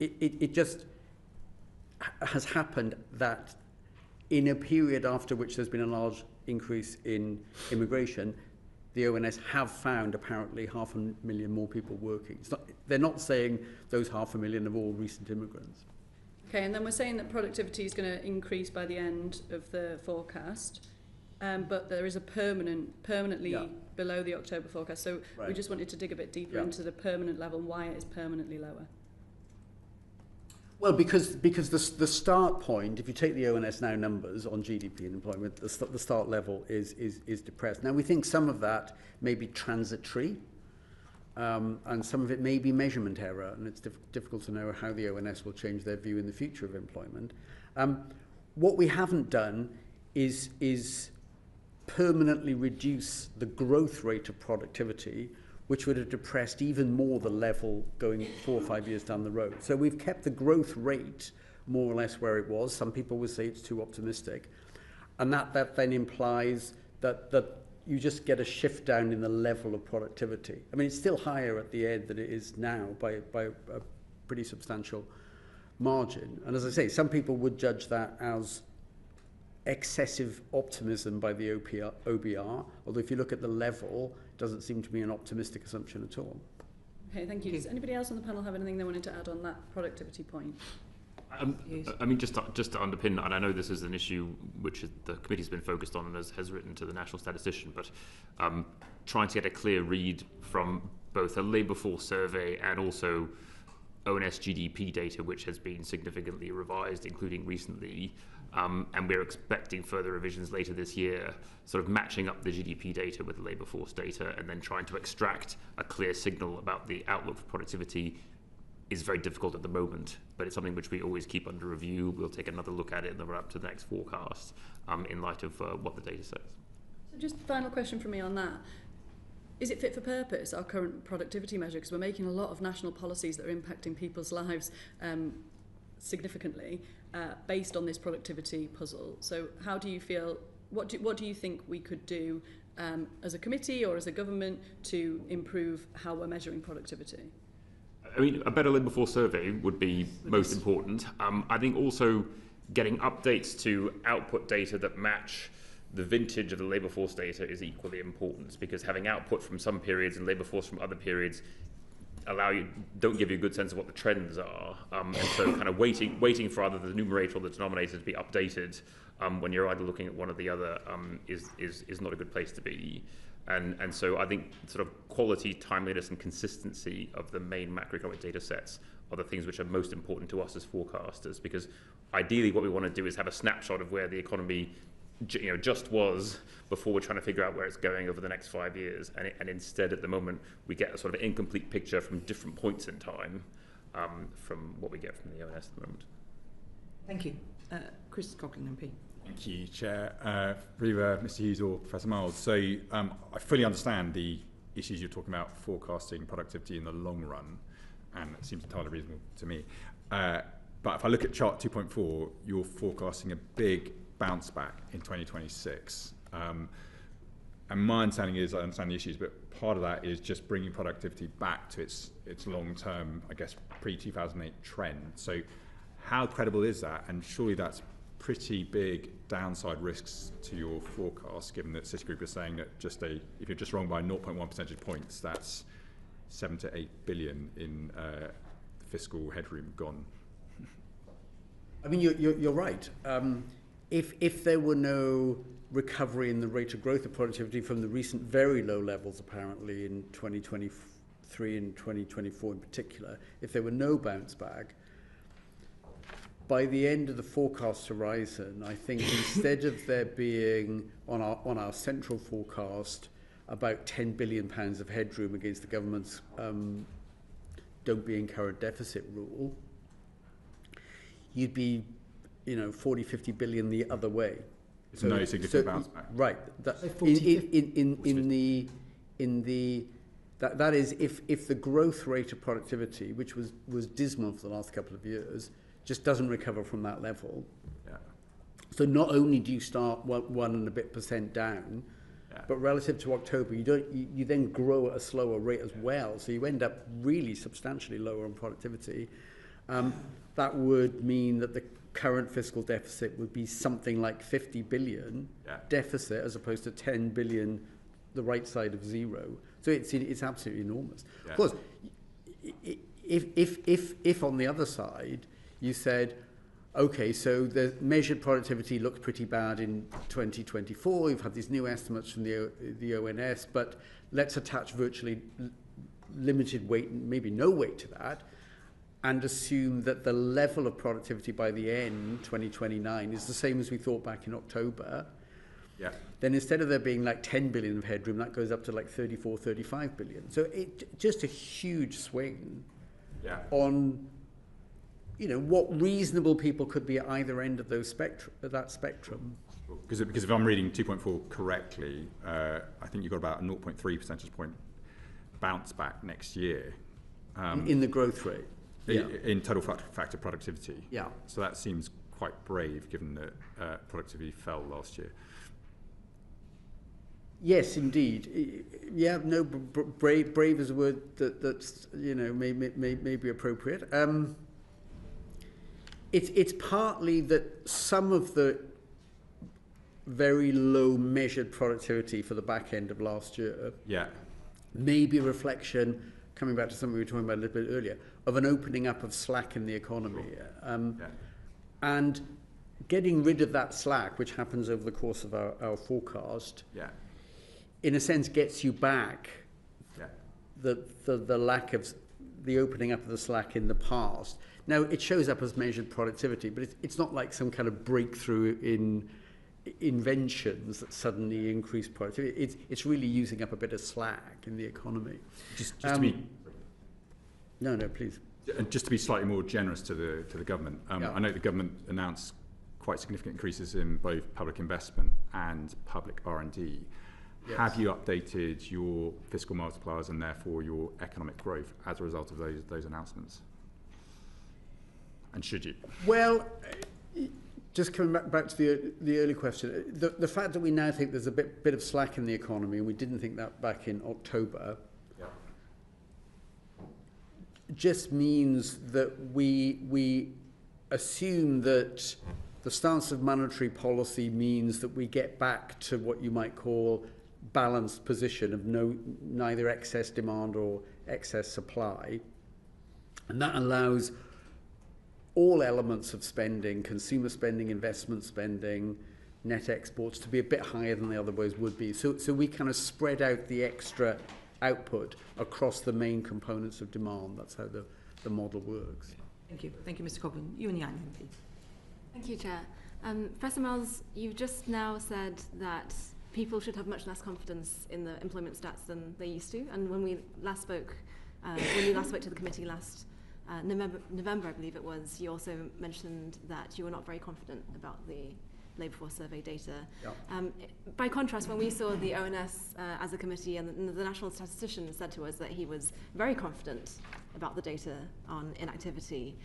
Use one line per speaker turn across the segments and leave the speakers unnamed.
it just has happened that in a period after which there's been a large increase in immigration, the ONS have found apparently 500,000 more people working. They're not saying those 500,000 are all recent immigrants.
Okay, and then we're saying that productivity is going to increase by the end of the forecast, but there is a permanently below the October forecast. So we just wanted to dig a bit deeper into the permanent level and why it is permanently lower.
Well, because the start point, if you take the ONS now numbers on GDP and employment, the start level is depressed. Now, we think some of that may be transitory, and some of it may be measurement error, and it's difficult to know how the ONS will change their view in the future of employment. What we haven't done is permanently reduce the growth rate of productivity, which would have depressed even more the level going 4 or 5 years down the road. So we've kept the growth rate more or less where it was. Some people would say it's too optimistic. And that then implies that you just get a shift down in the level of productivity. I mean, it's still higher at the end than it is now by a pretty substantial margin. And as I say, some people would judge that as excessive optimism by the OBR, although if you look at the level, it doesn't seem to be an optimistic assumption at all.
Okay, thank you. Does anybody else on the panel have anything they wanted to add on that productivity point?
I mean, just to underpin, and I know this is an issue which the committee's been focused on and has written to the national statistician, but trying to get a clear read from both a labour force survey and also ONS GDP data, which has been significantly revised, including recently, and we're expecting further revisions later this year, sort of matching up the GDP data with the labour force data and then trying to extract a clear signal about the outlook for productivity is very difficult at the moment, but it's something which we always keep under review. We'll take another look at it in the run-up to the next forecast in light of what the data says.
So just final question from me on that. Is it fit for purpose, our current productivity measure? Because we're making a lot of national policies that are impacting people's lives significantly based on this productivity puzzle. So how do you feel, what do you think we could do as a committee or as a government to improve how we're measuring productivity?
I mean, a better labour force survey would be most important. I think also getting updates to output data that match the vintage of the labour force data is equally important, because having output from some periods and labour force from other periods don't give you a good sense of what the trends are, and so kind of waiting for either the numerator or the denominator to be updated when you're either looking at one or the other is not a good place to be. And so I think sort of quality, timeliness and consistency of the main macroeconomic data sets are the things which are most important to us as forecasters, because ideally what we want to do is have a snapshot of where the economy just was before we're trying to figure out where it's going over the next 5 years, and instead at the moment we get a sort of incomplete picture from different points in time from what we get from the ONS at the moment.
Thank you. Chris Coughlin, MP.
Thank you, Chair. For either Mr. Hughes or Professor Miles. So I fully understand the issues you're talking about forecasting productivity in the long run, and it seems entirely reasonable to me. But if I look at chart 2.4, you're forecasting a big bounce back in 2026. And my understanding is, I understand the issues, but part of that is just bringing productivity back to its long-term, I guess, pre-2008 trend. So how credible is that? And surely that's pretty big downside risks to your forecast, given that Citigroup is saying that if you're just wrong by 0.1 percentage points, that's 7 to 8 billion in fiscal headroom gone.
I mean, you're right. If there were no recovery in the rate of growth of productivity from the recent very low levels, apparently in 2023 and 2024 in particular, if there were no bounce back, by the end of the forecast horizon, I think instead of there being on our central forecast about £10 billion of headroom against the government's don't be incurred deficit rule, you'd be 40, 50 billion the other way.
It's no significant bounce back.
Right. That is if the growth rate of productivity, which was dismal for the last couple of years, just doesn't recover from that level.
Yeah.
So not only do you start 1 and a bit % down, but relative to October, you then grow at a slower rate as well. So you end up really substantially lower on productivity. that would mean that the current fiscal deficit would be something like 50 billion deficit as opposed to 10 billion, the right side of zero. So it's absolutely enormous. Yeah. Of course, if on the other side you said, okay, so the measured productivity looked pretty bad in 2024. We've had these new estimates from the ONS, but let's attach virtually limited weight, maybe no weight to that, and assume that the level of productivity by the end, 2029, is the same as we thought back in October. Yeah. Then instead of there being like 10 billion of headroom, that goes up to like 34, 35 billion. So it just a huge swing on, you know, what reasonable people could be at either end of that spectrum.
Because if I'm reading 2.4 correctly, I think you've got about a 0.3 percentage point bounce back next year.
In the growth rate.
In total factor productivity.
Yeah.
So that seems quite brave given that productivity fell last year. Yes,
indeed. Yeah, no, brave is a word that's, you know, may be appropriate. It's partly that some of the very low measured productivity for the back end of last year may be a reflection, coming back to something we were talking about a little bit earlier, of an opening up of slack in the economy. And getting rid of that slack, which happens over the course of our forecast, in a sense gets you back the lack of the opening up of the slack in the past. Now, it shows up as measured productivity, but it's not like some kind of breakthrough in inventions that suddenly increase productivity. It's really using up a bit of slack in the economy.
Just to be...
No, please.
And just to be slightly more generous to the government, I know the government announced quite significant increases in both public investment and public R&D. Yes. Have you updated your fiscal multipliers and therefore your economic growth as a result of those announcements? And should you? Well,
just coming back to the early question, the fact that we now think there's a bit of slack in the economy, and we didn't think that back in October, just means that we assume that the stance of monetary policy means that we get back to what you might call balanced position of neither excess demand or excess supply. And that allows all elements of spending, consumer spending, investment spending, net exports, to be a bit higher than they otherwise would be. So we kind of spread out the extra output across the main components of demand. That's how the model works.
Thank you. Thank you, Mr. Coughlin. You and Yang, please.
Thank you, Chair. Professor Miles, you've just now said that people should have much less confidence in the employment stats than they used to. And when we last spoke to the committee last November, I believe it was, you also mentioned that you were not very confident about the labour force survey data. By contrast, when we saw the ONS as a committee, and the national statistician said to us that he was very confident about the data on inactivity.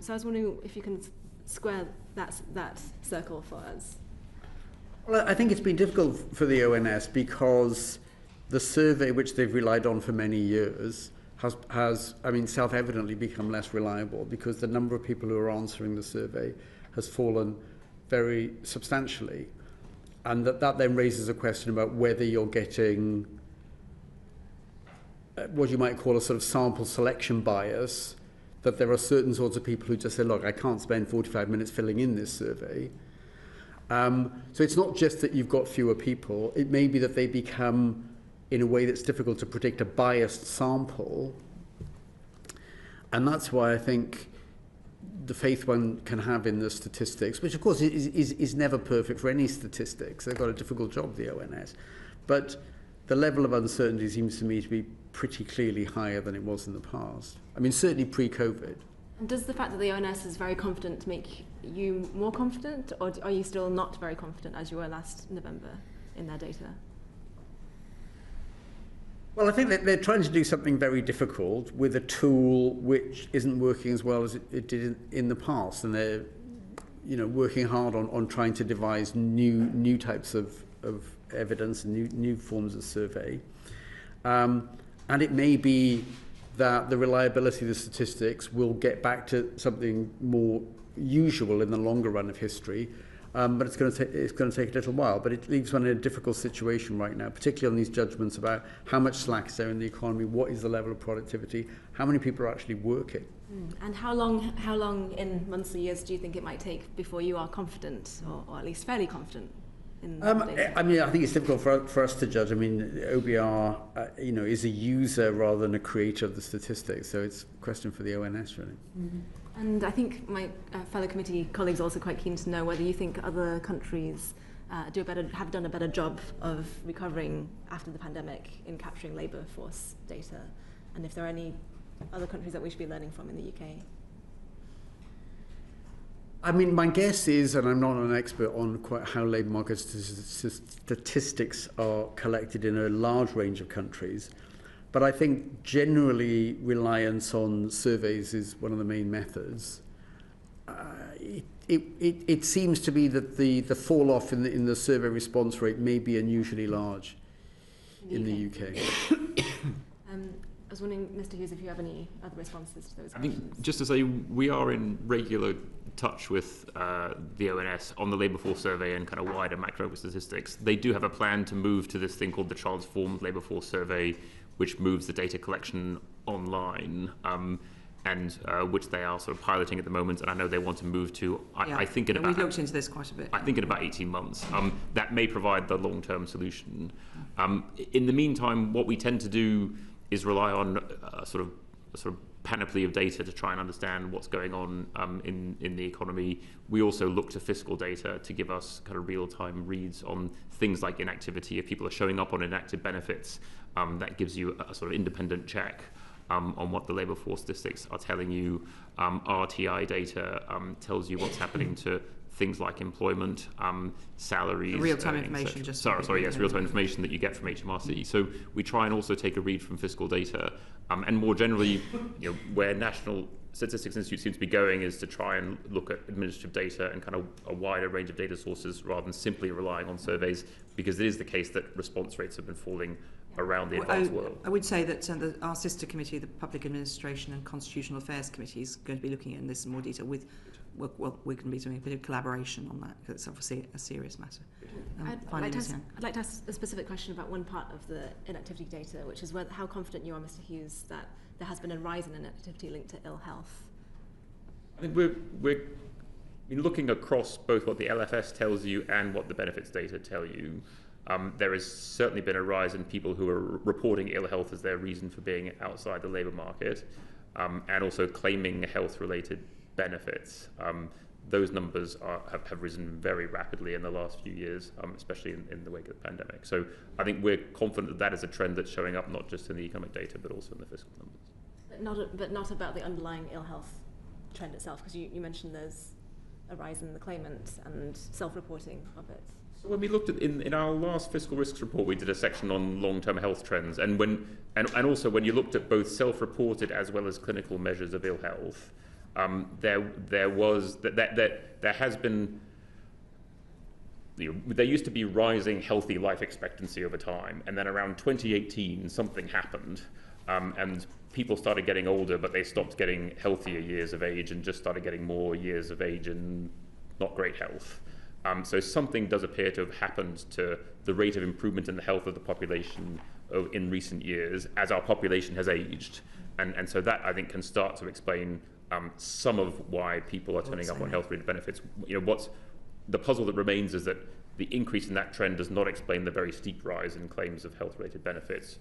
So I was wondering if you can square that circle for us.
Well, I think it's been difficult for the ONS because the survey, which they've relied on for many years, has self-evidently become less reliable because the number of people who are answering the survey has fallen very substantially. And that then raises a question about whether you're getting what you might call a sort of sample selection bias, that there are certain sorts of people who just say, look, I can't spend 45 minutes filling in this survey. So it's not just that you've got fewer people, it may be that they become, in a way that's difficult to predict, a biased sample. And that's why I think the faith one can have in the statistics, which of course is never perfect for any statistics. They've got a difficult job, the ONS. But the level of uncertainty seems to me to be pretty clearly higher than it was in the past. I mean, certainly pre-COVID.
And does the fact that the ONS is very confident make you more confident, or are you still not very confident as you were last November in their data?
Well, I think that they're trying to do something very difficult with a tool which isn't working as well as it did in the past, and they're, working hard on trying to devise new types of evidence and new forms of survey. And it may be that the reliability of the statistics will get back to something more usual in the longer run of history. But it's going to take a little while. But it leaves one in a difficult situation right now, particularly on these judgments about how much slack is there in the economy, what is the level of productivity, how many people are actually working.
And how long in months or years do you think it might take before you are confident, or at least fairly confident in the data?
I mean, I think it's difficult for us to judge. I mean, OBR, is a user rather than a creator of the statistics, so it's a question for the ONS, really.
Mm-hmm. And I think my fellow committee colleagues are also quite keen to know whether you think other countries have done a better job of recovering after the pandemic in capturing labour force data, and if there are any other countries that we should be learning from in the UK.
I mean, my guess is, and I'm not an expert on quite how labour market statistics are collected in a large range of countries, but I think generally reliance on surveys is one of the main methods. It seems to be that the fall off in the survey response rate may be unusually large in the UK.
I was wondering, Mr. Hughes, if you have any other responses to those
I
questions.
think, just to say, we are in regular touch with the ONS on the labour force survey and kind of wider macro statistics. They do have a plan to move to this thing called the transformed labour force survey, which moves the data collection online, and which they are sort of piloting at the moment. And I know they want to move to, I think in about...
We've looked into this quite a bit.
I think in about 18 months. That may provide the long-term solution. In the meantime, what we tend to do is rely on a sort of panoply of data to try and understand what's going on in the economy. We also look to fiscal data to give us kind of real-time reads on things like inactivity. If people are showing up on inactive benefits, that gives you a sort of independent check on what the labour force statistics are telling you. RTI data tells you what's happening to things like employment, salaries.
Real-time information.
Real-time information that you get from HMRC. So we try and also take a read from fiscal data, and more generally, where National Statistics Institute seems to be going is to try and look at administrative data and kind of a wider range of data sources rather than simply relying on surveys, because it is the case that response rates have been falling around the advanced world.
I would say that our sister committee, the Public Administration and Constitutional Affairs Committee, is going to be looking at this in more detail with. We're going to be doing a bit of collaboration on that, because it's obviously a serious matter.
I'd like to ask a specific question about one part of the inactivity data, which is how confident you are, Mr. Hughes, that there has been a rise in inactivity linked to ill health.
I think we're looking across both what the LFS tells you and what the benefits data tell you. There has certainly been a rise in people who are reporting ill health as their reason for being outside the labour market, and also claiming health-related benefits. Those numbers have risen very rapidly in the last few years, especially in the wake of the pandemic. So I think we're confident that is a trend that's showing up not just in the economic data, but also in the fiscal numbers.
But not about the underlying ill health trend itself, because you mentioned there's a rise in the claimant and self-reporting of it.
So when we looked at in our last fiscal risks report, we did a section on long-term health trends, and also when you looked at both self-reported as well as clinical measures of ill health, there used to be rising healthy life expectancy over time, and then around 2018 something happened, and people started getting older, but they stopped getting healthier years of age and just started getting more years of age in not great health. So something does appear to have happened to the rate of improvement in the health of the population in recent years as our population has aged, and so that I think can start to explain some of why people are turning up on health-related benefits. What's the puzzle that remains is that the increase in that trend does not explain the very steep rise in claims of health-related benefits.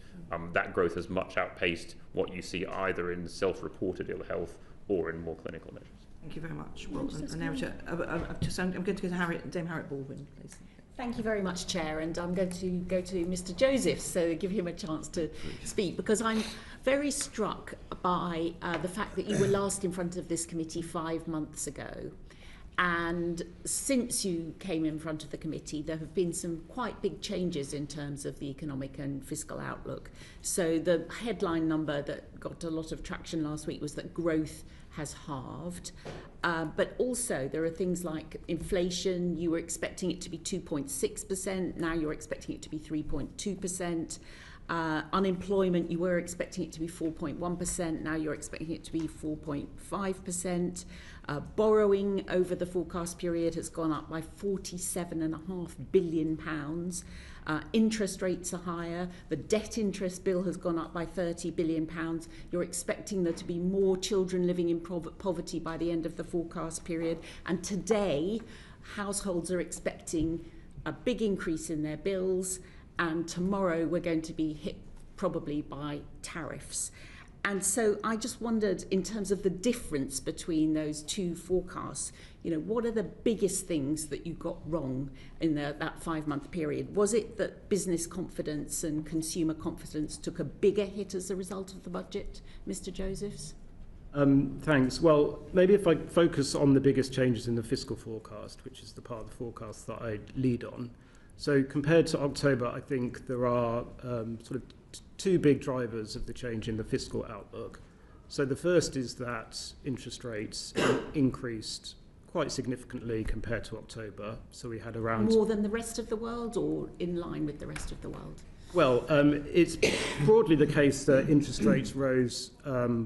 That growth has much outpaced what you see either in self-reported ill health or in more clinical measures.
Thank you very much. Well, I'm going to go to Dame Harriet Baldwin, please.
Thank you very much, Chair, and I'm going to go to Mr. Joseph, so give him a chance to speak, because I'm very struck by the fact that you were last in front of this committee 5 months ago. And since you came in front of the committee, there have been some quite big changes in terms of the economic and fiscal outlook. So the headline number that got a lot of traction last week was that growth has halved. But also there are things like inflation. You were expecting it to be 2.6%. Now you're expecting it to be 3.2%. Unemployment, you were expecting it to be 4.1%, now you're expecting it to be 4.5%. Borrowing over the forecast period has gone up by £47.5 billion. Interest rates are higher. The debt interest bill has gone up by £30 billion. You're expecting there to be more children living in poverty by the end of the forecast period. And today, households are expecting a big increase in their bills. And tomorrow we're going to be hit probably by tariffs. And so I just wondered, in terms of the difference between those two forecasts, what are the biggest things that you got wrong in that 5-month period? Was it that business confidence and consumer confidence took a bigger hit as a result of the budget, Mr. Josephs?
Thanks. Well, maybe if I focus on the biggest changes in the fiscal forecast, which is the part of the forecast that I lead on. So compared to October, I think there are sort of two big drivers of the change in the fiscal outlook. So the first is that interest rates increased quite significantly compared to October. So we had around...
More than the rest of the world, or in line with the rest of the world?
Well, it's broadly the case that interest rates rose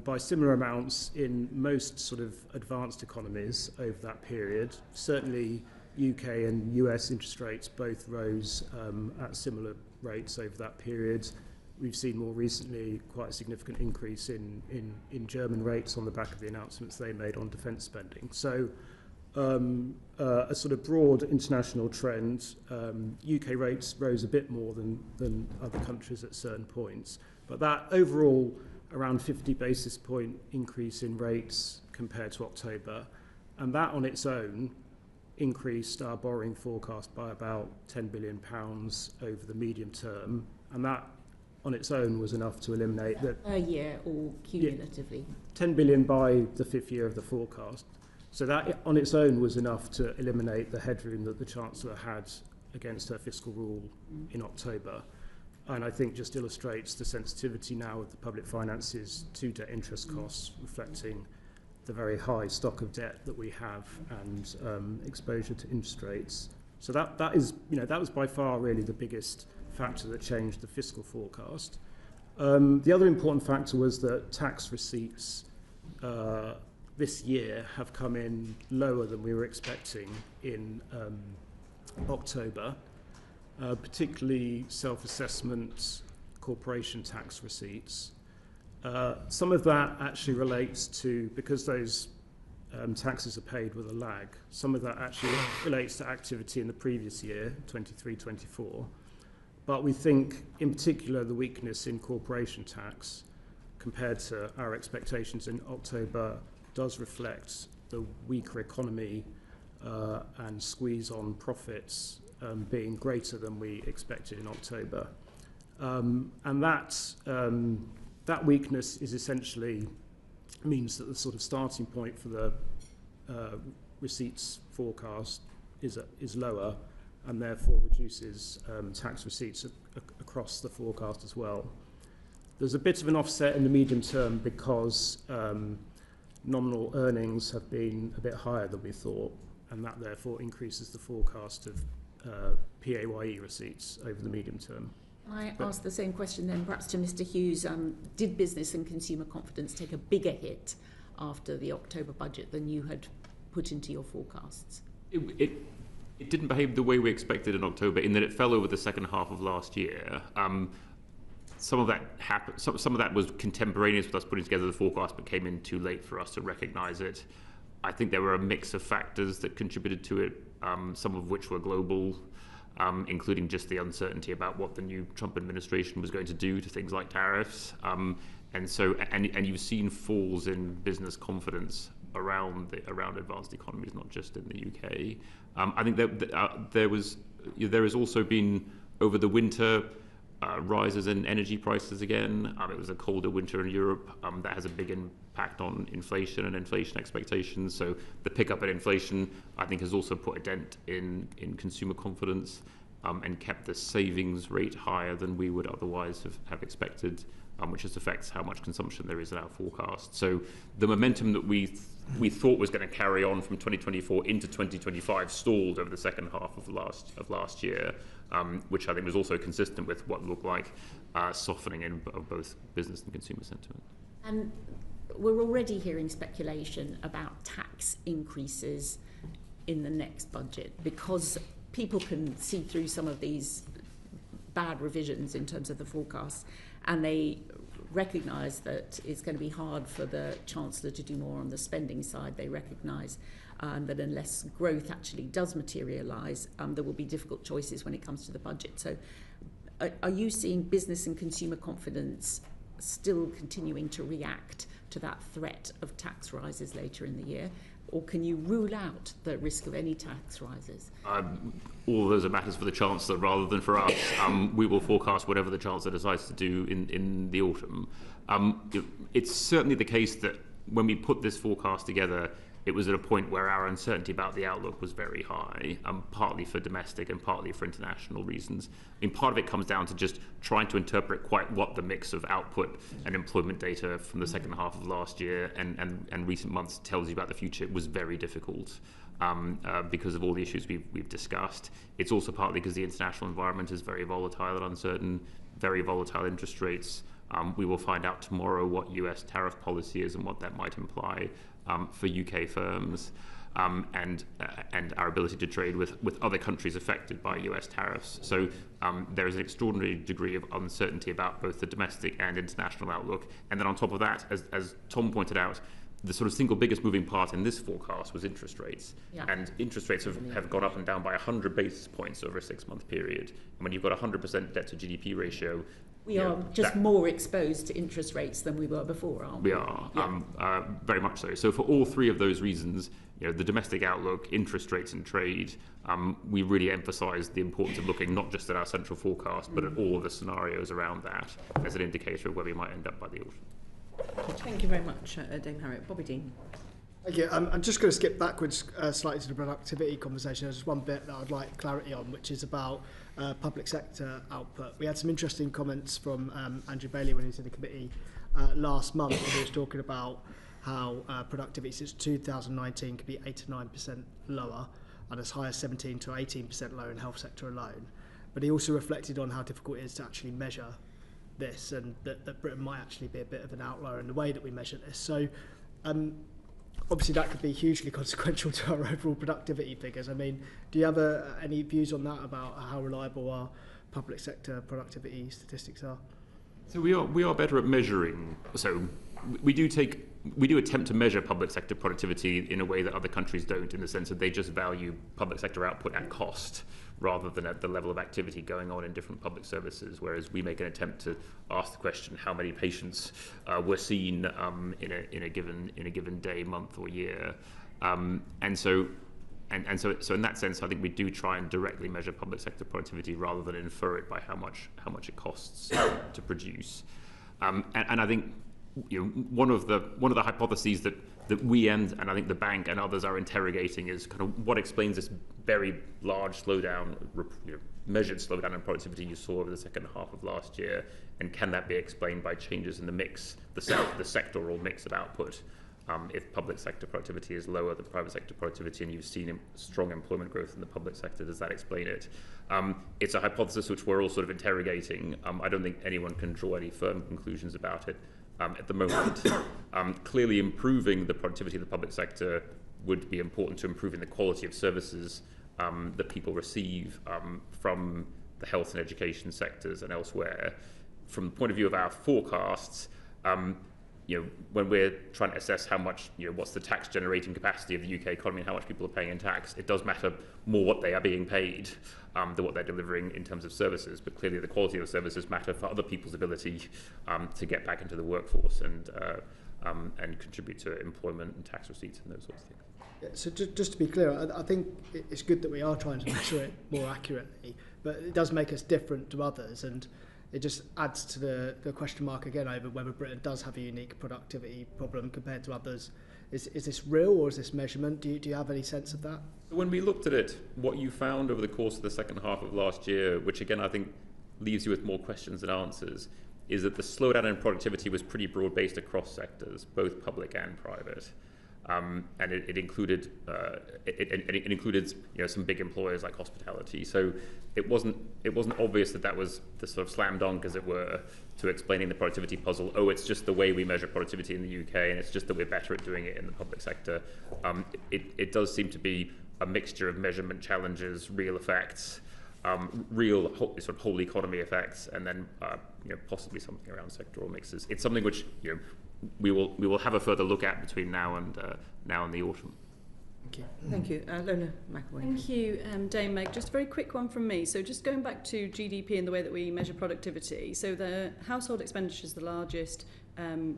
by similar amounts in most sort of advanced economies over that period. Certainly UK and US interest rates both rose at similar rates over that period. We've seen more recently quite a significant increase in German rates on the back of the announcements they made on defence spending. So a sort of broad international trend. UK rates rose a bit more than other countries at certain points. But that overall around 50 basis point increase in rates compared to October, and that on its own increased our borrowing forecast by about £10 billion over the medium term, and that on its own was enough to eliminate that
per year or cumulatively.
10 billion by the 5th year of the forecast. So that on its own was enough to eliminate the headroom that the Chancellor had against her fiscal rule in October. And I think just illustrates the sensitivity now of the public finances to debt interest costs, reflecting the very high stock of debt that we have and exposure to interest rates. So that is, that was by far really the biggest factor that changed the fiscal forecast. The other important factor was that tax receipts this year have come in lower than we were expecting in October, particularly self-assessment corporation tax receipts. Some of that actually relates to, because those taxes are paid with a lag, some of that actually relates to activity in the previous year, 23-24. But we think, in particular, the weakness in corporation tax compared to our expectations in October does reflect the weaker economy and squeeze on profits being greater than we expected in October. And that weakness is essentially means that the sort of starting point for the receipts forecast is lower, and therefore reduces tax receipts across the forecast as well. There's a bit of an offset in the medium term because nominal earnings have been a bit higher than we thought, and that therefore increases the forecast of PAYE receipts over the medium term.
I asked the same question then perhaps to Mr. Hughes. Did business and consumer confidence take a bigger hit after the October budget than you had put into your forecasts?
It didn't behave the way we expected in October, in that it fell over the second half of last year. Some of that happened. Some of that was contemporaneous with us putting together the forecast, but came in too late for us to recognise it. I think there were a mix of factors that contributed to it, some of which were global, including just the uncertainty about what the new Trump administration was going to do to things like tariffs. And you've seen falls in business confidence around advanced economies, not just in the UK. I think that there has also been, over the winter, rises in energy prices again. It was a colder winter in Europe. That has a big impact on inflation and inflation expectations. So the pickup in inflation, I think, has also put a dent in consumer confidence and kept the savings rate higher than we would otherwise have expected. which just affects how much consumption there is in our forecast. So the momentum that we thought was going to carry on from 2024 into 2025 stalled over the second half of last year, which I think was also consistent with what looked like softening of both business and consumer sentiment.
And we're already hearing speculation about tax increases in the next budget because people can see through some of these bad revisions in terms of the forecast, and they recognise that it's going to be hard for the Chancellor to do more on the spending side. They recognise that unless growth actually does materialise, there will be difficult choices when it comes to the budget. So are you seeing business and consumer confidence still continuing to react to that threat of tax rises later in the year? Or can you rule out the risk of any tax rises? All those are matters for the Chancellor rather than for us. We will forecast whatever the Chancellor decides to do in the autumn. It's certainly the case that when we put this forecast together, it was at a point where our uncertainty about the outlook was very high, partly for domestic and partly for international reasons. I mean, part of it comes down to just trying to interpret quite what the mix of output and employment data from the second half of last year and recent months tells you about the future. It was very difficult because of all the issues we've discussed. It's also partly because the international environment is very volatile and uncertain, very volatile interest rates. We will find out tomorrow what US tariff policy is and what that might imply for UK firms and our ability to trade with other countries affected by US tariffs. So there is an extraordinary degree of uncertainty about both the domestic and international outlook. And then on top of that, as Tom pointed out, the sort of single biggest moving part in this forecast was interest rates. Yeah. And interest rates have gone up and down by 100 basis points over a 6-month period. And when you've got a 100% debt to GDP ratio, we are just more exposed to interest rates than we were before, aren't we? We are, yeah. Very much so. So for all three of those reasons, the domestic outlook, interest rates and trade, we really emphasise the importance of looking not just at our central forecast, but at all of the scenarios around that as an indicator of where we might end up by the autumn. Thank you very much, Dame Harriet. Bobby Dean.
Thank you. I'm just going to skip backwards slightly to the productivity conversation. There's just one bit that I'd like clarity on, which is about public sector output. We had some interesting comments from Andrew Bailey when he was in the committee last month, when he was talking about how productivity since 2019 could be 8 to 9% lower and as high as 17 to 18% lower in health sector alone. But he also reflected on how difficult it is to actually measure this, and that Britain might actually be a bit of an outlier in the way that we measure this. So obviously that could be hugely consequential to our overall productivity figures. I mean, do you have any views on that, about how reliable our public sector productivity statistics are?
So we are better at measuring. So we do attempt to measure public sector productivity in a way that other countries don't, in the sense that they just value public sector output at cost rather than at the level of activity going on in different public services, whereas we make an attempt to ask the question how many patients were seen in a given day, month or year. So in that sense, I think we do try and directly measure public sector productivity rather than infer it by how much it costs to produce. And I think one of the hypotheses that we and I think the bank and others are interrogating is kind of what explains this very large slowdown, measured slowdown in productivity you saw over the second half of last year, and can that be explained by changes in the mix, the sectoral mix of output? If public sector productivity is lower than private sector productivity, and you've seen strong employment growth in the public sector, does that explain it? It's a hypothesis which we're all sort of interrogating. I don't think anyone can draw any firm conclusions about it at the moment. Clearly, improving the productivity of the public sector would be important to improving the quality of services that people receive from the health and education sectors and elsewhere. From the point of view of our forecasts, when we're trying to assess how much, what's the tax generating capacity of the UK economy and how much people are paying in tax, it does matter more what they are being paid than what they're delivering in terms of services. But clearly the quality of the services matter for other people's ability to get back into the workforce and contribute to employment and tax receipts and those sorts of things.
Yeah, so just to be clear, I think it's good that we are trying to measure it more accurately, but it does make us different to others, and it just adds to the question mark again over whether Britain does have a unique productivity problem compared to others. Is this real, or is this measurement? Do you have any sense of that?
When we looked at it, what you found over the course of the second half of last year, which again I think leaves you with more questions than answers, is that the slowdown in productivity was pretty broad-based across sectors, both public and private. And it included it included some big employers like hospitality. So it wasn't obvious that was the sort of slam dunk, as it were, to explaining the productivity puzzle. Oh, it's just the way we measure productivity in the UK, and it's just that we're better at doing it in the public sector. It does seem to be a mixture of measurement challenges, real effects, real sort of whole economy effects, and then possibly something around sectoral mixes. It's something which we will have a further look at between now and the autumn.
Thank you. Thank you. Lona McAvoy.
Thank you, Dame Meg. Just a very quick one from me. So just going back to GDP and the way that we measure productivity. So the household expenditure is the largest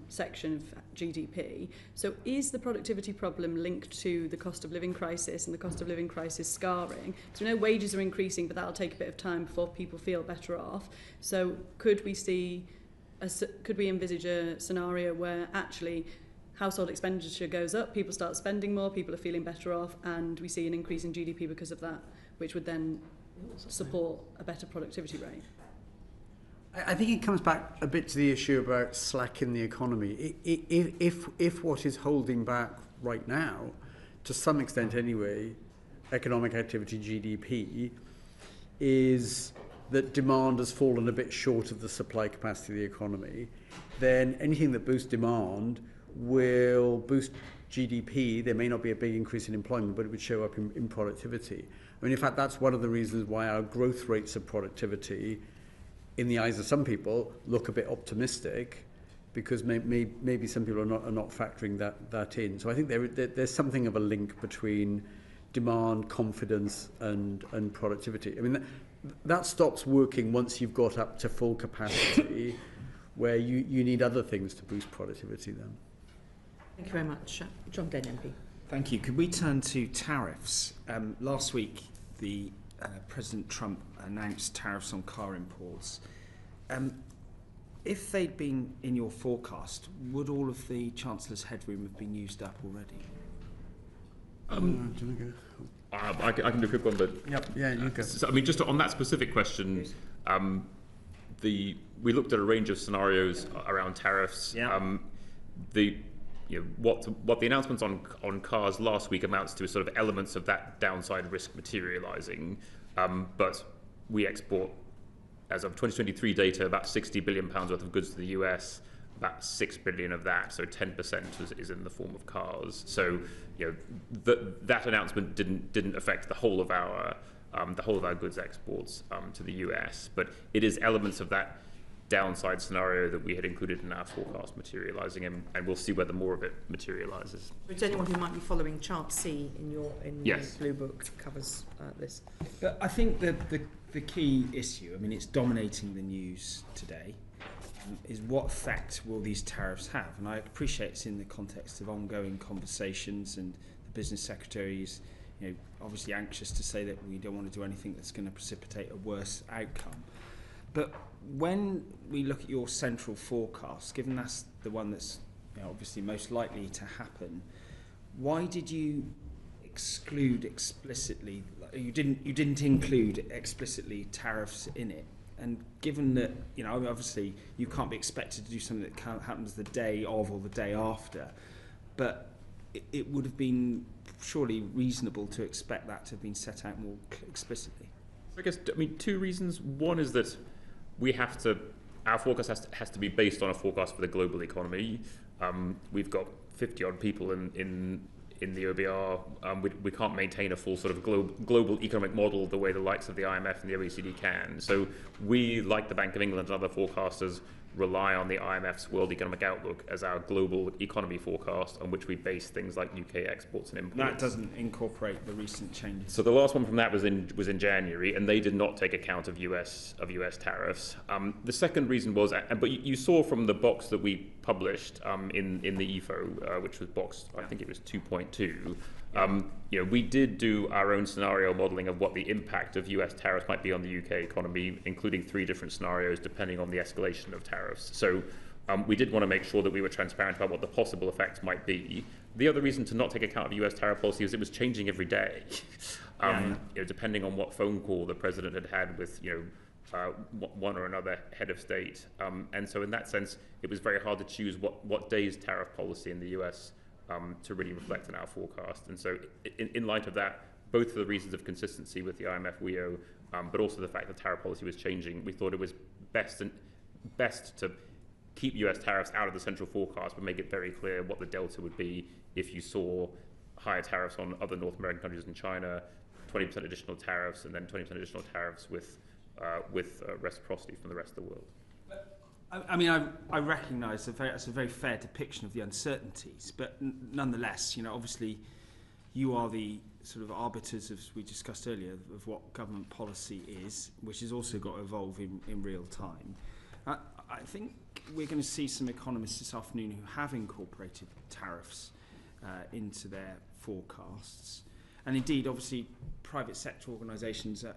section of GDP. So is the productivity problem linked to the cost of living crisis and the cost of living crisis scarring? So we know wages are increasing, but that'll take a bit of time before people feel better off. So could we envisage a scenario where actually household expenditure goes up, people start spending more, people are feeling better off, and we see an increase in GDP because of that, which would then support a better productivity rate?
I think it comes back a bit to the issue about slack in the economy. If what is holding back right now, to some extent anyway, economic activity, GDP, is that demand has fallen a bit short of the supply capacity of the economy, then anything that boosts demand will boost GDP. There may not be a big increase in employment, but it would show up in productivity. I mean, in fact, that's one of the reasons why our growth rates of productivity, in the eyes of some people, look a bit optimistic, because maybe some people are not factoring that in. So I think there's something of a link between demand, confidence, and productivity. I mean, that stops working once you've got up to full capacity, where you need other things to boost productivity then.
Thank you very much. John Dane, MP.
Thank you. Could we turn to tariffs? Last week, President Trump announced tariffs on car imports. If they'd been in your forecast, would all of the Chancellor's headroom have been used up already?
I can do a quick one, but
you go.
So, I mean, just on that specific question, we looked at a range of scenarios around tariffs.
Yeah.
What the announcements on cars last week amounts to is sort of elements of that downside risk materialising. But we export, as of 2023 data, about £60 billion worth of goods to the US. About $6 billion of that, so 10% is in the form of cars. So that announcement didn't affect the whole of our goods exports to the US, but it is elements of that downside scenario that we had included in our forecast materialising, and we'll see whether more of it materialises.
Is anyone who might be following Chart C in
Yes.
your blue book covers this?
But I think the key issue, I mean, it's dominating the news today, is what effect will these tariffs have? And I appreciate it's in the context of ongoing conversations, and the business secretary is obviously anxious to say that we don't want to do anything that's going to precipitate a worse outcome. But when we look at your central forecast, given that's the one that's obviously most likely to happen, why did you exclude explicitly? You didn't include explicitly tariffs in it. And given that obviously you can't be expected to do something that happens the day of or the day after, but it would have been surely reasonable to expect that to have been set out more explicitly.
I guess, two reasons. One is that our forecast has to be based on a forecast for the global economy. We've got 50 odd people in the OBR. We can't maintain a full sort of global economic model the way the likes of the IMF and the OECD can. So we, like the Bank of England and other forecasters, rely on the IMF's World Economic Outlook as our global economy forecast, on which we base things like UK exports and imports.
That doesn't incorporate the recent changes.
So the last one from that was in January, and they did not take account of US tariffs. The second reason was, but you saw from the box that we published in the EFO, which was box, I think it was 2.2. We did do our own scenario modelling of what the impact of US tariffs might be on the UK economy, including 3 different scenarios depending on the escalation of tariffs. So we did want to make sure that we were transparent about what the possible effects might be. The other reason to not take account of US tariff policy is it was changing every day, depending on what phone call the president had with one or another head of state. And so in that sense, it was very hard to choose what day's tariff policy in the US to really reflect on our forecast. And so in light of that, both for the reasons of consistency with the IMF WEO, but also the fact that tariff policy was changing, we thought it was best to keep US tariffs out of the central forecast, but make it very clear what the delta would be if you saw higher tariffs on other North American countries and China, 20% additional tariffs, and then 20% additional tariffs with reciprocity from the rest of the world.
I mean, I recognise that's a very fair depiction of the uncertainties, but nonetheless, obviously, you are the sort of arbiters, as we discussed earlier, of what government policy is, which has also got to evolve in real time. I think we're going to see some economists this afternoon who have incorporated tariffs into their forecasts. And indeed, obviously, private sector organisations have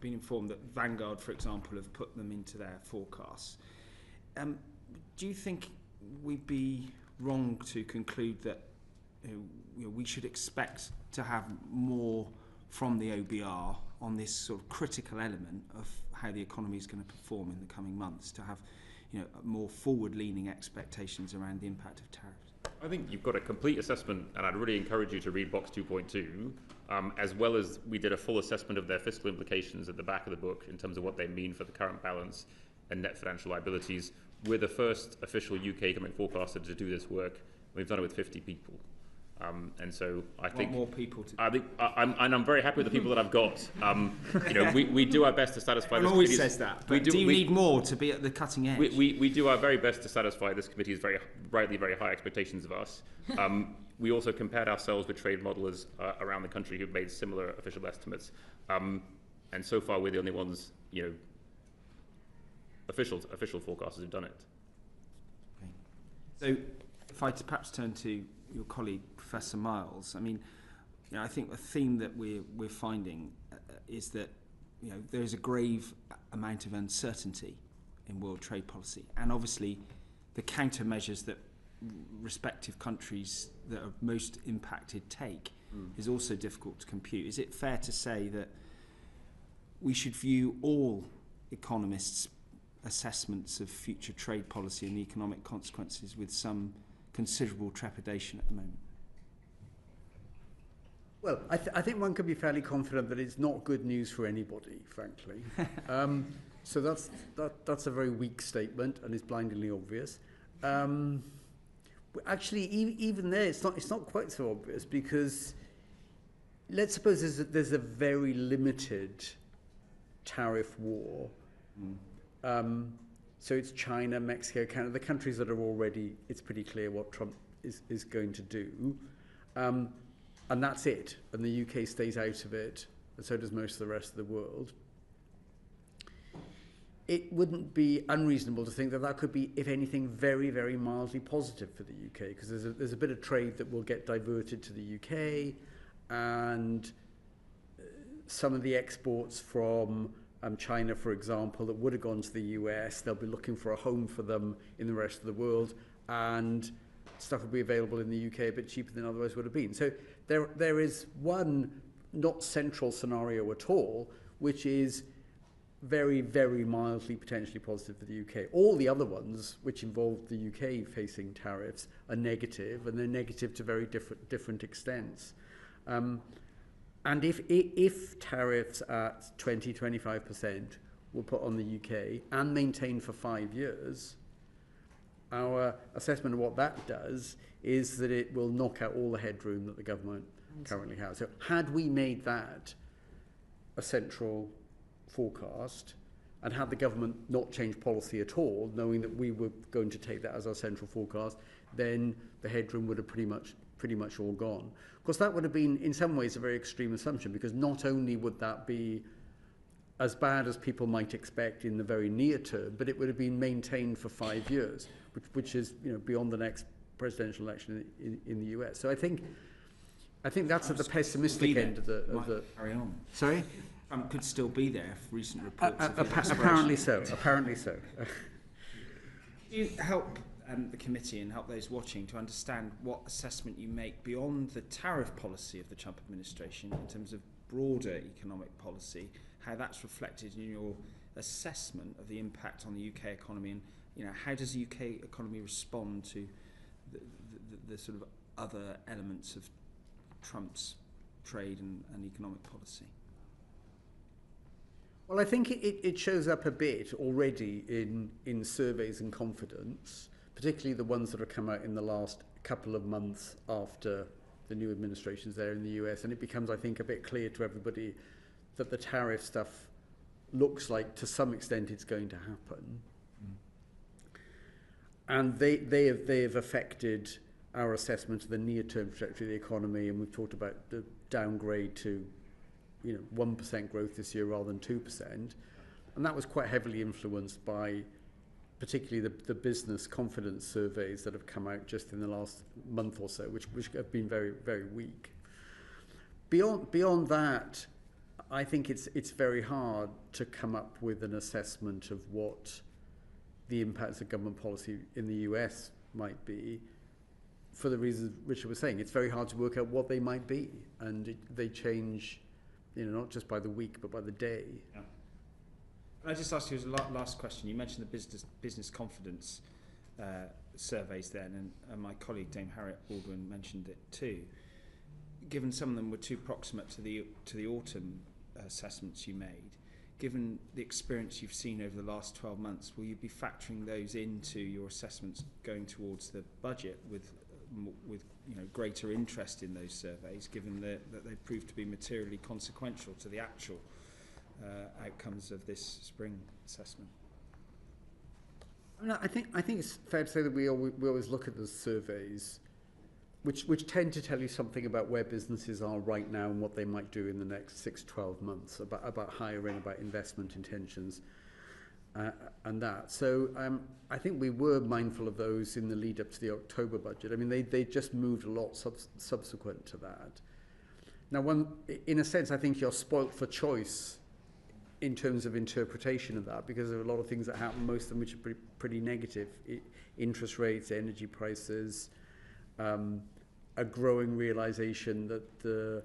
been informed that Vanguard, for example, have put them into their forecasts. Do you think we'd be wrong to conclude that we should expect to have more from the OBR on this sort of critical element of how the economy is going to perform in the coming months, to have more forward-leaning expectations around the impact of tariffs?
I think you've got a complete assessment, and I'd really encourage you to read Box 2.2, as well as we did a full assessment of their fiscal implications at the back of the book in terms of what they mean for the current balance and net financial liabilities. We're the first official UK economic forecaster to do this work. We've done it with 50 people. And so I think
more people to
I'm very happy with the people that I've got. We do our best to satisfy this
always
committee's...
says that. But do you need more to be at the cutting edge?
We do our very best to satisfy this committee's very high expectations of us. We also compared ourselves with trade modelers around the country who've made similar official estimates. And so far, we're the only ones, official forecasters who've done it.
Okay. So if I perhaps turn to your colleague, Professor Miles, I mean, I think the theme that we're finding is that there is a grave amount of uncertainty in world trade policy, and obviously the countermeasures that respective countries that are most impacted take is also difficult to compute. Is it fair to say that we should view all economists' assessments of future trade policy and the economic consequences with some considerable trepidation at the moment?
Well, I think one can be fairly confident that it's not good news for anybody, frankly. So that's a very weak statement, and it's blindingly obvious. Actually, even there, it's not quite so obvious, because let's suppose there's a very limited tariff war. So it's China, Mexico, Canada, the countries that are already, it's pretty clear what Trump is going to do. And that's it. And the UK stays out of it, and so does most of the rest of the world. It wouldn't be unreasonable to think that that could be, if anything, very, very mildly positive for the UK, because there's a bit of trade that will get diverted to the UK, and some of the exports from China, for example, that would have gone to the US, they'll be looking for a home for them in the rest of the world, and stuff will be available in the UK a bit cheaper than otherwise would have been. So there is one not central scenario at all, which is very, very mildly potentially positive for the UK. All the other ones, which involve the UK facing tariffs, are negative, and they're negative to very different extents. And if tariffs at 20-25% were put on the UK and maintained for 5 years, our assessment of what that does is that it will knock out all the headroom that the government currently has. So had we made that a central forecast, and had the government not changed policy at all, knowing that we were going to take that as our central forecast, then the headroom would have pretty much all gone. Of course, that would have been, in some ways, a very extreme assumption, because not only would that be as bad as people might expect in the very near term, but it would have been maintained for 5 years, which is beyond the next presidential election in the US. So I think that's at the pessimistic end of the
carry on.
Sorry?
Could still be there if recent reports.
Apparently so. Apparently so.
Do you help the committee and help those watching to understand what assessment you make beyond the tariff policy of the Trump administration in terms of broader economic policy, how that's reflected in your assessment of the impact on the UK economy, and how does the UK economy respond to the sort of other elements of Trump's trade and economic policy?
Well, I think it shows up a bit already in surveys and confidence, particularly the ones that have come out in the last couple of months after the new administration's there in the US, and it becomes, I think, a bit clear to everybody that the tariff stuff looks like to some extent it's going to happen. And they have affected our assessment of the near-term trajectory of the economy, and we've talked about the downgrade to 1% growth this year rather than 2%. And that was quite heavily influenced by particularly the business confidence surveys that have come out just in the last month or so, which have been very, very weak. Beyond that, I think it's very hard to come up with an assessment of what the impacts of government policy in the US might be, for the reasons Richard was saying. It's very hard to work out what they might be, and they change, not just by the week but by the day.
Yeah. Can I just ask you as a last question? You mentioned the business confidence surveys then, and my colleague Dame Harriet Baldwin mentioned it too. Given some of them were too proximate to the autumn assessments you made, given the experience you've seen over the last 12 months, will you be factoring those into your assessments going towards the budget with greater interest in those surveys, given that they proved to be materially consequential to the actual outcomes of this spring assessment?
I think it's fair to say that we always look at the surveys, which tend to tell you something about where businesses are right now and what they might do in the next 6-12 months, about hiring, about investment intentions, and that. So I think we were mindful of those in the lead up to the October budget. I mean, they just moved a lot subsequent to that. Now, in a sense, I think you're spoilt for choice in terms of interpretation of that, because there are a lot of things that happen, most of them which are pretty negative. Interest rates, energy prices, a growing realization that the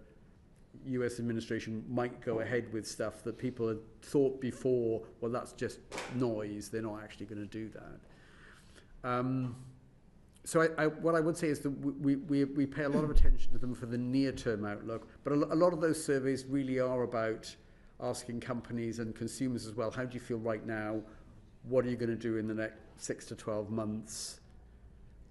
US administration might go ahead with stuff that people had thought before, well, that's just noise, they're not actually going to do that. So what I would say is that we pay a lot of attention to them for the near-term outlook, but a lot of those surveys really are about asking companies and consumers as well, how do you feel right now, what are you going to do in the next 6 to 12 months,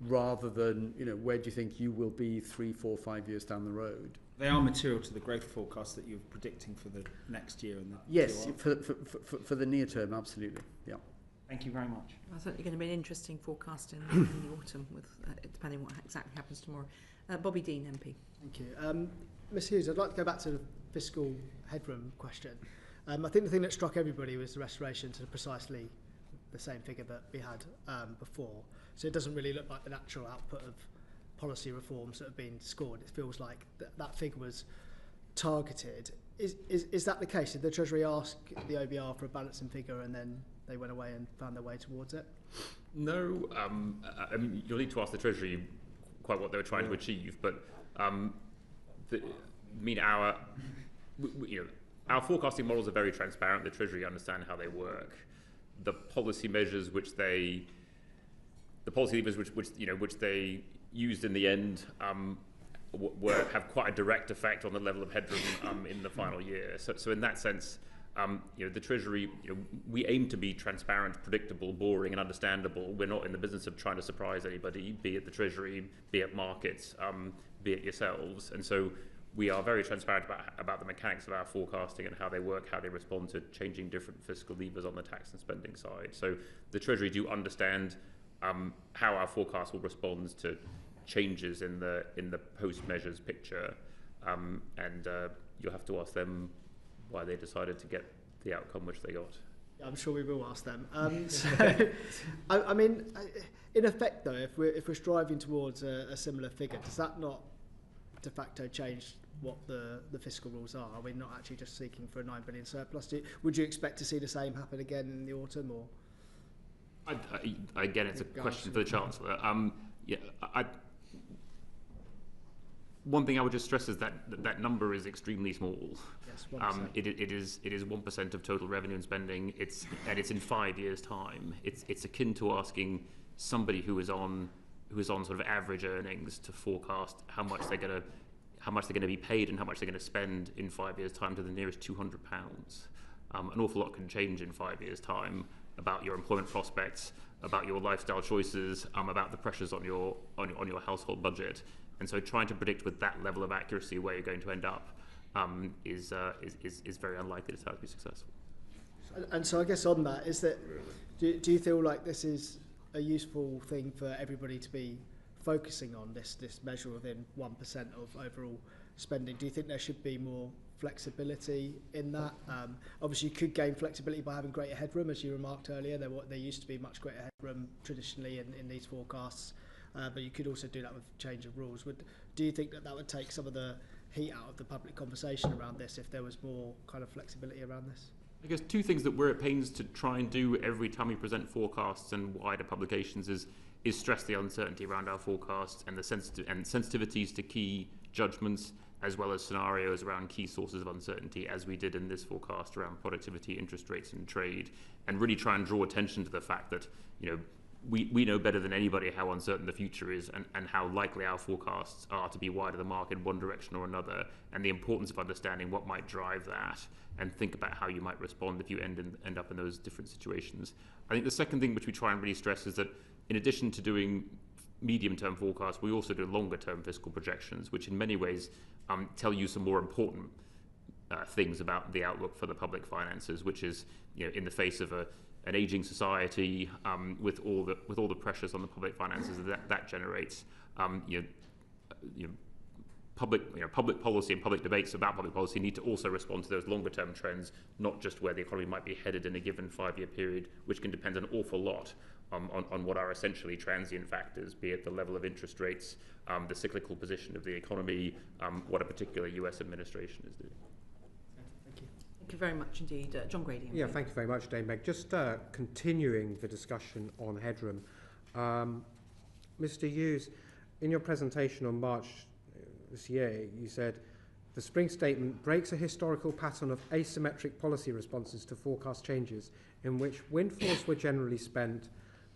rather than, where do you think you will be 3, 4, 5 years down the road.
They are material to the growth forecast that you're predicting for the next year. And
yes, for the near term, absolutely. Yeah.
Thank you very much.
Well, certainly going to be an interesting forecast in the autumn, with depending what exactly happens tomorrow. Bobby Dean, MP.
Thank you. Ms Hughes, I'd like to go back to the fiscal headroom question. I think the thing that struck everybody was the restoration to precisely the same figure that we had before. So it doesn't really look like the natural output of policy reforms that have been scored. It feels like that figure was targeted. Is that the case? Did the Treasury ask the OBR for a balancing figure and then they went away and found their way towards it?
No. I mean, you'll need to ask the Treasury quite what they were trying to achieve, but our forecasting models are very transparent. The Treasury understand how they work. The policy measures which they used in the end have quite a direct effect on the level of headroom in the final year. So in that sense, the Treasury, we aim to be transparent, predictable, boring, and understandable. We're not in the business of trying to surprise anybody, be it the Treasury, be it markets, be it yourselves. And so we are very transparent about the mechanics of our forecasting and how they work, how they respond to changing different fiscal levers on the tax and spending side. So the Treasury do understand how our forecast will respond to changes in the post-measures picture, and you'll have to ask them why they decided to get the outcome which they got.
Yeah, I'm sure we will ask them. I mean, in effect, though, if we're striving towards a similar figure, does that not de facto change what the fiscal rules are? Are we not actually just seeking for a 9 billion surplus? Would you expect to see the same happen again in the autumn, or?
Again, it's a question for the Chancellor. one thing I would just stress is that that number is extremely small.
Yes, 1%.
It is 1% of total revenue and spending. It's in 5 years' time. It's akin to asking somebody who is on sort of average earnings to forecast how much they're going to be paid and how much they're going to spend in 5 years' time to the nearest £200. An awful lot can change in 5 years' time about your employment prospects, about your lifestyle choices, about the pressures on your household budget. And so trying to predict with that level of accuracy where you're going to end up is very unlikely to be successful.
And so I guess on that, is that do you feel like this is a useful thing for everybody to be focusing on, this measure within 1% of overall spending? Do you think there should be more flexibility in that? Obviously, you could gain flexibility by having greater headroom, as you remarked earlier. There used to be much greater headroom traditionally in these forecasts, but you could also do that with change of rules. Do you think that would take some of the heat out of the public conversation around this if there was more kind of flexibility around this?
I guess two things that we're at pains to try and do every time we present forecasts and wider publications is stress the uncertainty around our forecasts and the sensitivities to key judgments, as well as scenarios around key sources of uncertainty, as we did in this forecast around productivity, interest rates and trade, and really try and draw attention to the fact that, you know, we know better than anybody how uncertain the future is and how likely our forecasts are to be wide of the mark in one direction or another, and the importance of understanding what might drive that and think about how you might respond if you end up in those different situations. I think the second thing which we try and really stress is that in addition to doing medium-term forecasts, we also do longer-term fiscal projections, which in many ways tell you some more important things about the outlook for the public finances, which is, you know, in the face of an aging society, with all the pressures on the public finances that generates, public policy and public debates about public policy need to also respond to those longer term trends, not just where the economy might be headed in a given 5 year period, which can depend an awful lot on what are essentially transient factors, be it the level of interest rates, the cyclical position of the economy, what a particular US administration is doing.
Thank you very much indeed. John Grady.
Yeah, thank you very much, Dame Meg. Just continuing the discussion on headroom. Mr. Hughes, in your presentation on March this year, you said, the spring statement breaks a historical pattern of asymmetric policy responses to forecast changes in which windfalls were generally spent,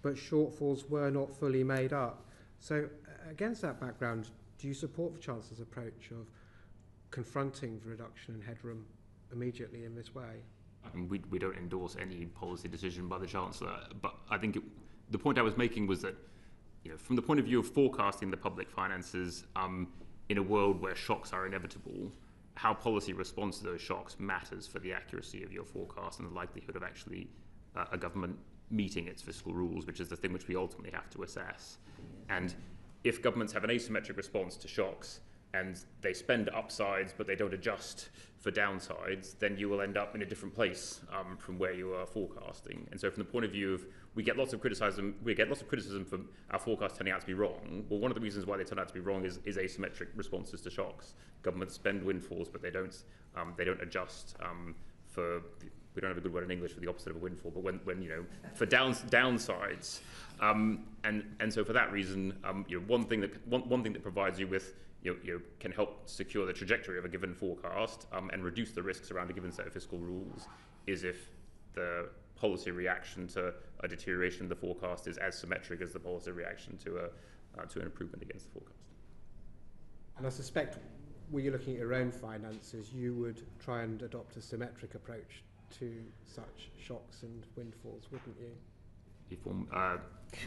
but shortfalls were not fully made up. So against that background, do you support the Chancellor's approach of confronting the reduction in headroom immediately in this way?
We don't endorse any policy decision by the Chancellor, but I think the point I was making was that, you know, from the point of view of forecasting the public finances, in a world where shocks are inevitable, how policy responds to those shocks matters for the accuracy of your forecast and the likelihood of actually a government meeting its fiscal rules, which is the thing which we ultimately have to assess. And if governments have an asymmetric response to shocks and they spend upsides but they don't adjust for downsides, then you will end up in a different place from where you are forecasting. And so from the point of view of, we get lots of criticism for our forecasts turning out to be wrong. Well, one of the reasons why they turn out to be wrong is asymmetric responses to shocks. Governments spend windfalls, but they don't adjust for, we don't have a good word in English for the opposite of a windfall, but when you know, for downsides. And so for that reason, one thing that provides you with, can help secure the trajectory of a given forecast and reduce the risks around a given set of fiscal rules is if the policy reaction to a deterioration of the forecast is as symmetric as the policy reaction to an improvement against the forecast.
And I suspect, were you looking at your own finances, you would try and adopt a symmetric approach to such shocks and windfalls, wouldn't you?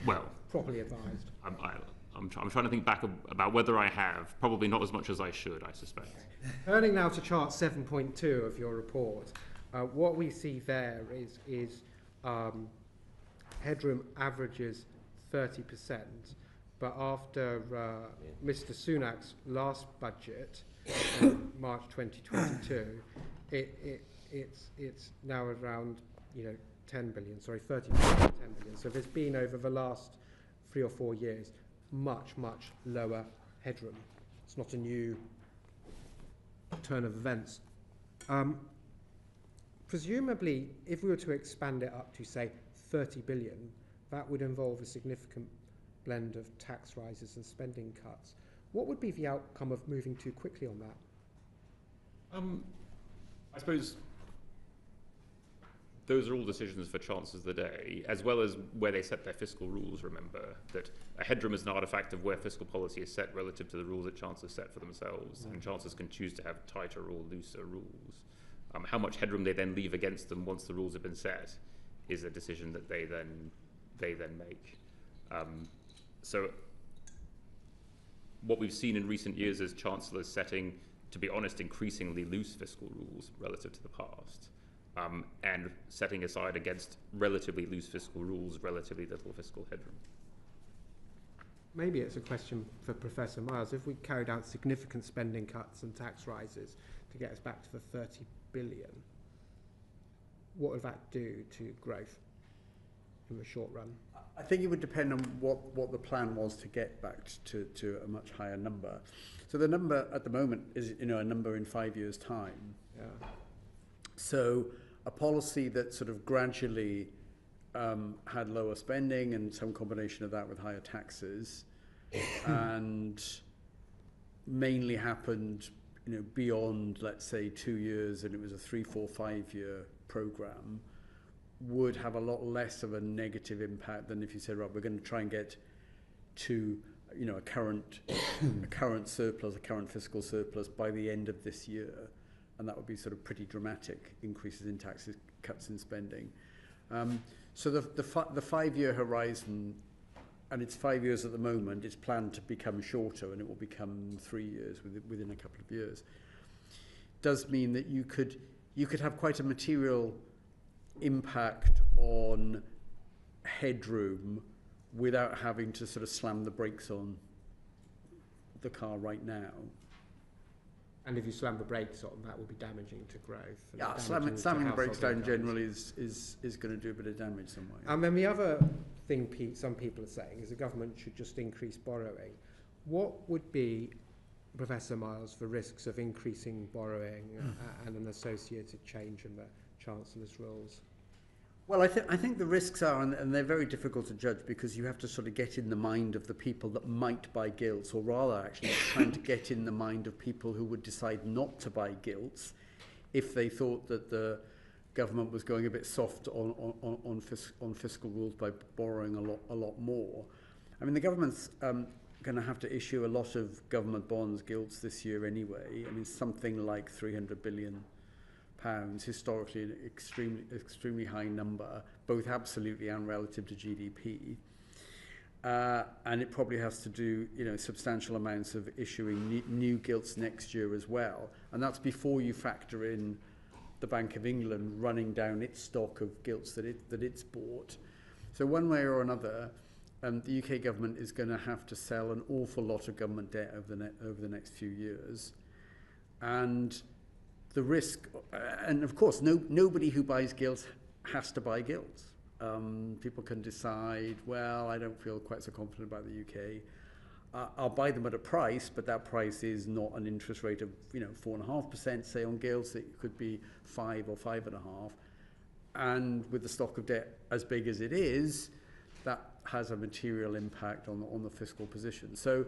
Well,
properly advised.
I'm trying to think back about whether I have. Probably not as much as I should, I suspect.
Turning now to chart 7.2 of your report, what we see there is headroom averages 30%, but after Mr. Sunak's last budget, March 2022, it's now around 10 billion, 30 billion, 10 billion. So there's been over the last 3 or 4 years much lower headroom. It's not a new turn of events. Presumably, if we were to expand it up to, say, 30 billion, that would involve a significant blend of tax rises and spending cuts. What would be the outcome of moving too quickly on that?
I suppose those are all decisions for chancellors of the day, as well as where they set their fiscal rules. Remember that a headroom is an artifact of where fiscal policy is set relative to the rules that chancellors set for themselves, and chancellors can choose to have tighter or looser rules. How much headroom they then leave against them once the rules have been set is a decision that they then make. So what we've seen in recent years is chancellors setting, to be honest, increasingly loose fiscal rules relative to the past. And setting aside against relatively loose fiscal rules, relatively little fiscal headroom.
Maybe it's a question for Professor Miles. If we carried out significant spending cuts and tax rises to get us back to the 30 billion, what would that do to growth in the short run?
I think it would depend on what the plan was to get back to a much higher number. So the number at the moment is, a number in 5 years' time.
Yeah.
So a policy that sort of gradually had lower spending and some combination of that with higher taxes and mainly happened beyond, let's say, 2 years, and it was a 3, 4, 5 year program, would have a lot less of a negative impact than if you said, right, we're going to try and get to a current surplus, a current fiscal surplus by the end of this year. And that would be sort of pretty dramatic increases in taxes, cuts in spending. So the 5 year horizon, and it's 5 years at the moment, it's planned to become shorter, and it will become 3 years within a couple of years. Does mean that you could have quite a material impact on headroom without having to sort of slam the brakes on the car right now.
And if you slam the brakes on, that will be damaging to growth.
Yeah, slamming the brakes down generally is going to do a bit of damage somewhere.
And then the other thing some people are saying is the government should just increase borrowing. What would be, Professor Miles, the risks of increasing borrowing and an associated change in the Chancellor's rules?
Well, I think the risks are, and they're very difficult to judge because you have to sort of get in the mind of the people that might buy gilts, or rather actually trying to get in the mind of people who would decide not to buy gilts if they thought that the government was going a bit soft on fiscal rules by borrowing a lot more. I mean, the government's going to have to issue a lot of government bonds, gilts this year anyway. I mean, something like £300 billion. Historically an extremely high number, both absolutely and relative to GDP. And it probably has to do, substantial amounts of issuing new gilts next year as well. And that's before you factor in the Bank of England running down its stock of gilts that it's bought. So one way or another, the UK government is going to have to sell an awful lot of government debt over the next few years. And the risk, and of course, nobody who buys gilts has to buy gilts. People can decide, well, I don't feel quite so confident about the UK. I'll buy them at a price, but that price is not an interest rate of 4.5%, say, on gilts. It could be 5 or 5.5. And with the stock of debt as big as it is, that has a material impact on the fiscal position. So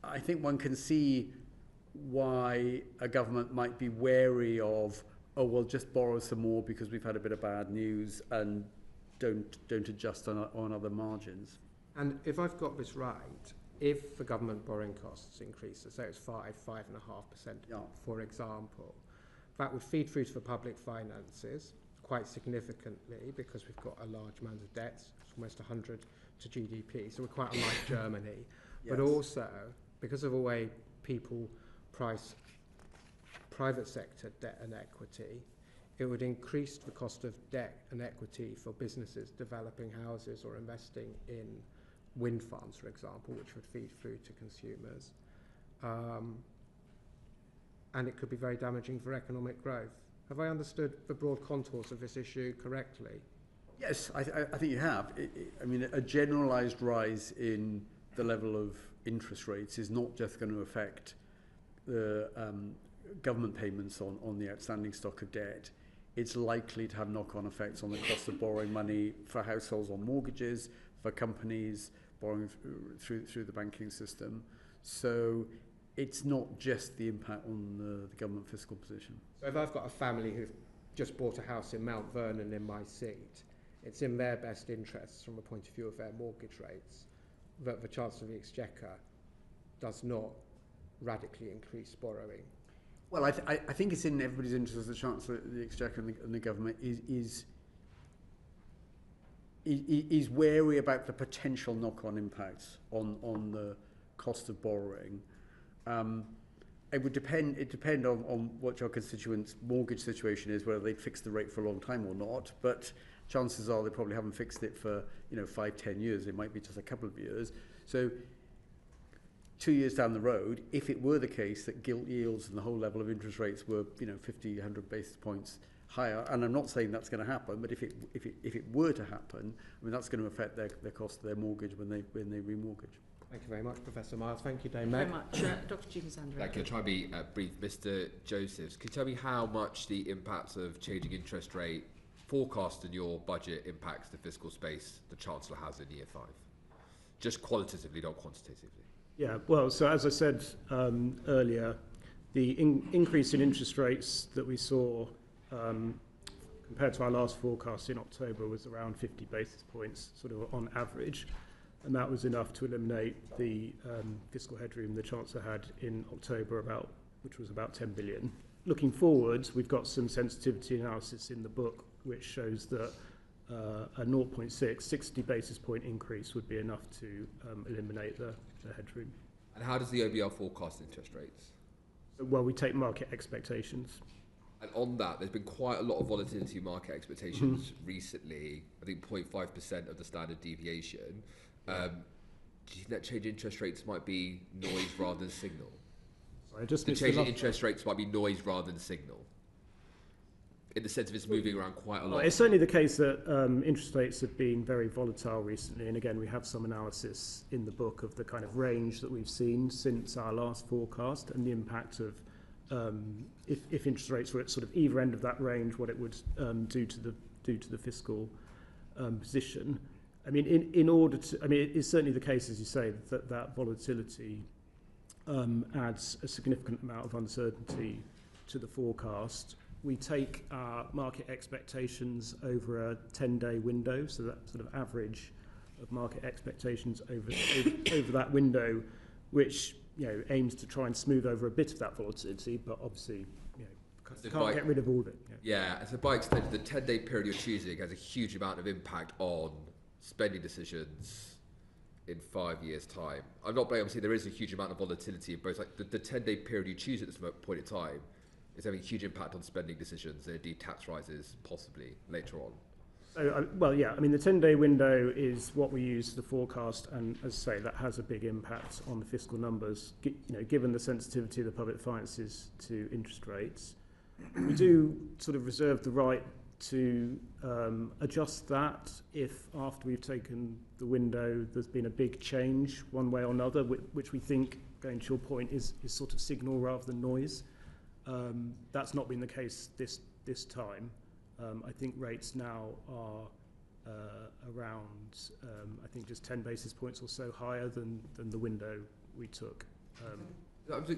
I think one can see why a government might be wary of, we'll just borrow some more because we've had a bit of bad news, and don't adjust on other margins.
And if I've got this right, if the government borrowing costs increase, so it's 5.5%, for example, that would feed through to the public finances quite significantly because we've got a large amount of debts, it's almost 100 to GDP, so we're quite unlike Germany. Yes. But also, because of the way people price private sector debt and equity, it would increase the cost of debt and equity for businesses developing houses or investing in wind farms, for example, which would feed through to consumers. And it could be very damaging for economic growth. Have I understood the broad contours of this issue correctly?
Yes, I think you have. I mean, a generalised rise in the level of interest rates is not just going to affect the government payments on the outstanding stock of debt. It's likely to have knock-on effects on the cost of borrowing money for households on mortgages, for companies borrowing through the banking system. So it's not just the impact on the government fiscal position.
So if I've got a family who've just bought a house in Mount Vernon in my seat, it's in their best interests from a point of view of their mortgage rates that the Chancellor of the Exchequer does not radically increase borrowing.
Well, I think it's in everybody's interest as the Chancellor of the Exchequer and the government is wary about the potential knock-on impacts on the cost of borrowing. It would depend on what your constituents' mortgage situation is, whether they'd fixed the rate for a long time or not. But chances are they probably haven't fixed it for 5-10 years. It might be just a couple of years. So 2 years down the road, if it were the case that gilt yields and the whole level of interest rates were 50, 100 basis points higher, and I'm not saying that's going to happen, but if it were to happen, I mean that's going to affect their cost of their mortgage when they remortgage.
Thank you very much, Professor Miles. Thank you, Dame
Very
Meg.
much. Dr. Jukins-Andrew.
Thank you. I'll try and be brief. Mr. Josephs, can you tell me how much the impacts of changing interest rate forecast in your budget impacts the fiscal space the Chancellor has in year 5? Just qualitatively, not quantitatively.
Yeah, well, so as I said earlier, the increase in interest rates that we saw compared to our last forecast in October was around 50 basis points, sort of on average. And that was enough to eliminate the fiscal headroom the Chancellor had in October, which was about 10 billion. Looking forwards, we've got some sensitivity analysis in the book which shows that a 0.6, 60 basis point increase would be enough to eliminate the headroom.
And how does the OBR forecast interest rates?
Well, we take market expectations.
And on that, there's been quite a lot of volatility in market expectations recently. I think 0.5% of the standard deviation. Do you think that change in interest rates might be noise rather than signal?
Sorry, just
the change in interest rates might be noise rather than signal, in the sense of it's moving around quite a lot.
Well, it's certainly the case that interest rates have been very volatile recently, and again we have some analysis in the book of the kind of range that we've seen since our last forecast and the impact of if interest rates were at sort of either end of that range, what it would do to the fiscal position. I mean, it is certainly the case, as you say, that volatility adds a significant amount of uncertainty to the forecast. We take our market expectations over a 10-day window, so that sort of average of market expectations over that window, which aims to try and smooth over a bit of that volatility, but obviously can't get rid of all of it.
Yeah, so by extension, the 10-day period you're choosing has a huge amount of impact on spending decisions in 5 years' time. I'm not blaming, obviously there is a huge amount of volatility in both, like the 10-day period you choose at this point in time is having a huge impact on spending decisions and indeed tax rises possibly later on.
So, well, yeah, I mean the 10-day window is what we use for the forecast, and as I say, that has a big impact on the fiscal numbers, given the sensitivity of the public finances to interest rates. We do sort of reserve the right to adjust that if after we've taken the window there's been a big change one way or another, which we think, going to your point, is sort of signal rather than noise. That's not been the case this time. I think rates now are around, I think just 10 basis points or so higher than the window we took.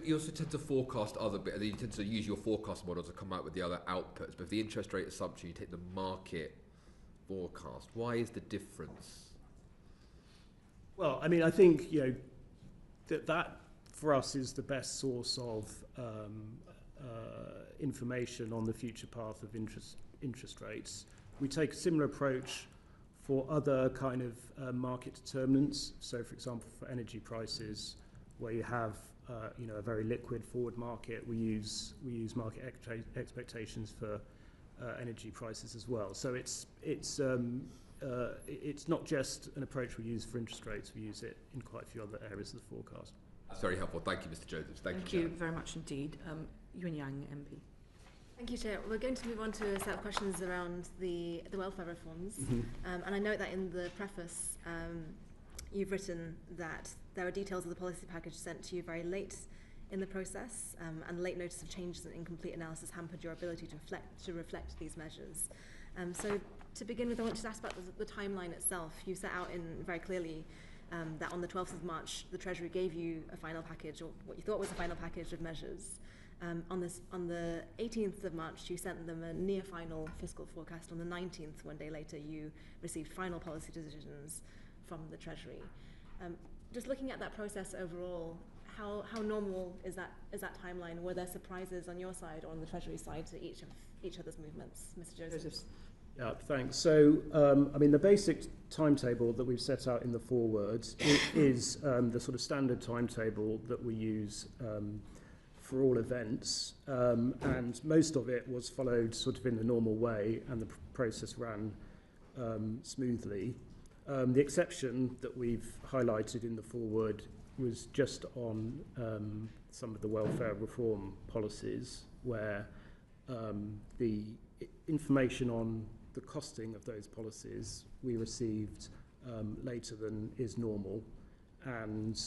You also tend to forecast you tend to use your forecast model to come out with the other outputs, but if the interest rate assumption, you take the market forecast. Why is the difference?
Well, I mean, I think, that for us is the best source of information on the future path of interest rates. We take a similar approach for other kind of market determinants. So, for example, for energy prices, where you have a very liquid forward market, we use market expectations for energy prices as well. So it's not just an approach we use for interest rates. We use it in quite a few other areas of the forecast.
That's very helpful. Thank you, Mr. Josephs.
Thank you very much indeed. Yuan Yang, MP.
Thank you, Chair. We're going to move on to a set of questions around the welfare reforms. And I note that in the preface, you've written that there are details of the policy package sent to you very late in the process, and late notice of changes and incomplete analysis hampered your ability to reflect these measures. So to begin with, I want to ask about the timeline itself. You set out very clearly that on the 12th of March, the Treasury gave you a final package, or what you thought was a final package of measures. On the 18th of March, you sent them a near-final fiscal forecast. On the 19th, one day later, you received final policy decisions from the Treasury. Just looking at that process overall, how normal is that timeline? Were there surprises on your side or on the Treasury side to each other's movements, Mr. Joseph?
Yeah, thanks. So, I mean, the basic timetable that we've set out in the forward is the sort of standard timetable that we use for all events, and most of it was followed sort of in the normal way, and the process ran smoothly. The exception that we've highlighted in the forward was just on some of the welfare reform policies, where the information on the costing of those policies we received later than is normal. And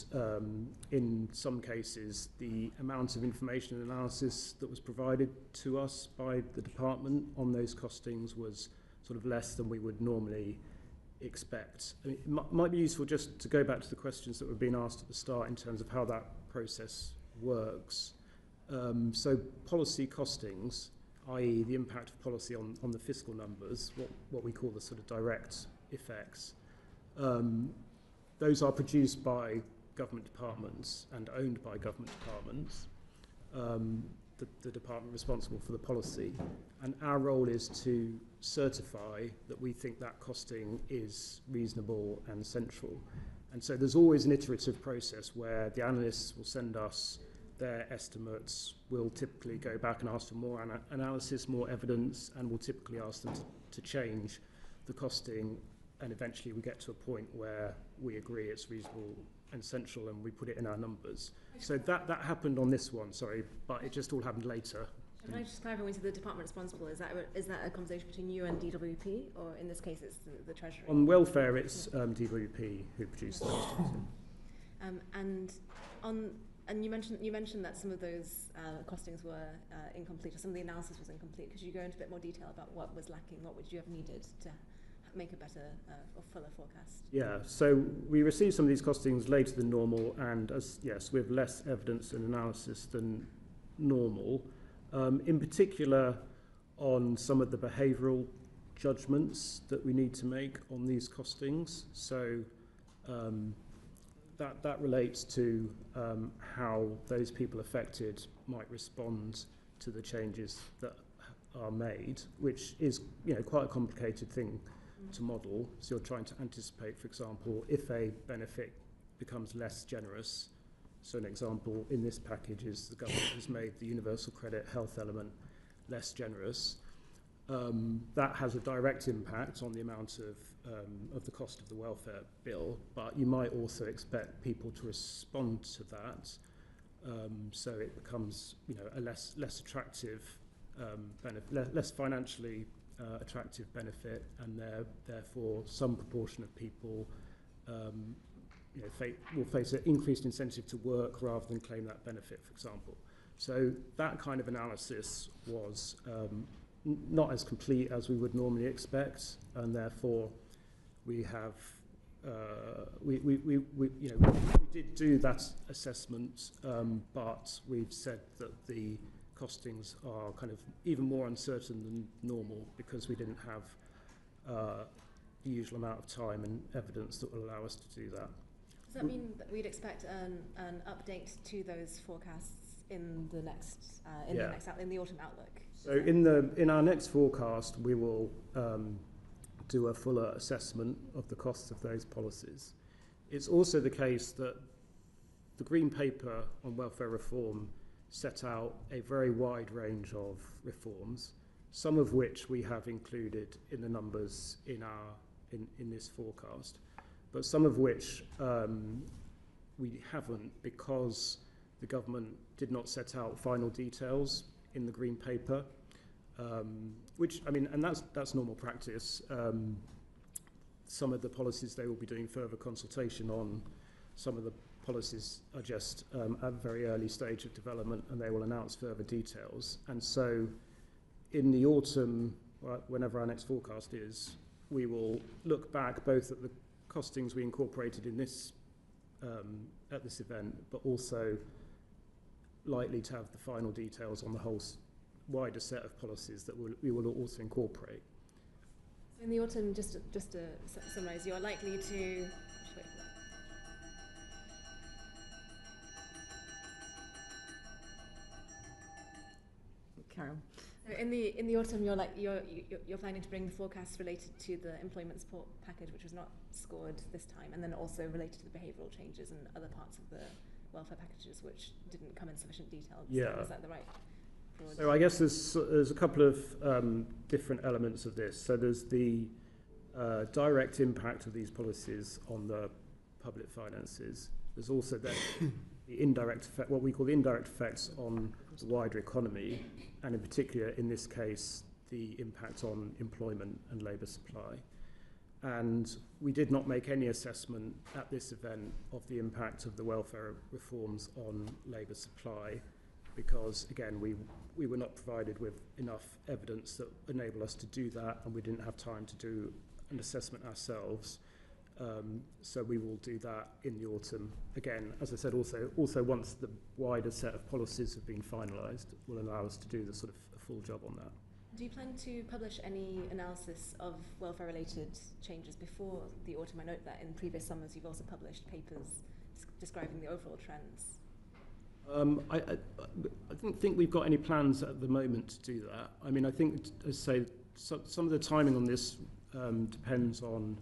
in some cases, the amount of information and analysis that was provided to us by the department on those costings was sort of less than we would normally expect. I mean, it might be useful just to go back to the questions that were being asked at the start in terms of how that process works. So policy costings, i.e. the impact of policy on the fiscal numbers, what we call the sort of direct effects, those are produced by government departments and owned by government departments, the department responsible for the policy. And our role is to certify that we think that costing is reasonable and central. And so there's always an iterative process where the analysts will send us their estimates. We'll typically go back and ask for more analysis, more evidence, and we'll typically ask them to change the costing. And eventually we get to a point where we agree it's reasonable and central, and we put it in our numbers. So that happened on this one, sorry, but it just all happened later.
Can I just clarify, when you say the department responsible, is that a conversation between you and DWP, or in this case it's the Treasury?
On welfare, it's DWP who produced those.
And you mentioned that some of those costings were incomplete, or some of the analysis was incomplete. Could you go into a bit more detail about what was lacking, what would you have needed to make a better or fuller forecast? Yeah,
so we received some of these costings later than normal, and with less evidence and analysis than normal. In particular, on some of the behavioural judgments that we need to make on these costings. So that relates to how those people affected might respond to the changes that are made, which is quite a complicated thing to model. So you're trying to anticipate, for example, if a benefit becomes less generous. So an example in this package is the government has made the universal credit health element less generous. That has a direct impact on the amount of the cost of the welfare bill, but you might also expect people to respond to that, so it becomes a less attractive benefit, less financially attractive benefit, and therefore some proportion of people will face an increased incentive to work rather than claim that benefit, for example. So that kind of analysis was not as complete as we would normally expect, and therefore we have we did do that assessment, but we've said that the costings are kind of even more uncertain than normal because we didn't have the usual amount of time and evidence that will allow us to do that.
Does that mean that we'd expect an update to those forecasts in the next in the autumn outlook?
So in our next forecast, we will do a fuller assessment of the costs of those policies. It's also the case that the Green Paper on welfare reform set out a very wide range of reforms, some of which we have included in the numbers in this forecast, but some of which we haven't, because the government did not set out final details in the Green Paper, which, I mean, and that's normal practice. Some of the policies they will be doing further consultation on. Some of the policies are just at a very early stage of development, and they will announce further details. And so in the autumn, whenever our next forecast is, we will look back both at the costings we incorporated in this at this event, but also likely to have the final details on the whole wider set of policies that we will also incorporate.
So in the autumn, just to summarise, you're likely to...
Carol.
So in the autumn, you're planning to bring the forecasts related to the employment support package, which was not scored this time, and then also related to the behavioural changes and other parts of the welfare packages which didn't come in sufficient detail.
Yeah.
So is that the right?
So I guess there's a couple of different elements of this. So there's the direct impact of these policies on the public finances. There's also the indirect effect, what we call the indirect effects on the wider economy, and in particular, in this case, the impact on employment and labour supply. And we did not make any assessment at this event of the impact of the welfare reforms on labour supply, because, again, we were not provided with enough evidence that enabled us to do that, and we didn't have time to do an assessment ourselves. So we will do that in the autumn. Again, as I said, also once the wider set of policies have been finalised, will allow us to do the sort of a full job on that.
Do you plan to publish any analysis of welfare-related changes before the autumn? I note that in previous summers you've also published papers describing the overall trends.
I don't think we've got any plans at the moment to do that. I mean, I think, as I say, some of the timing on this depends on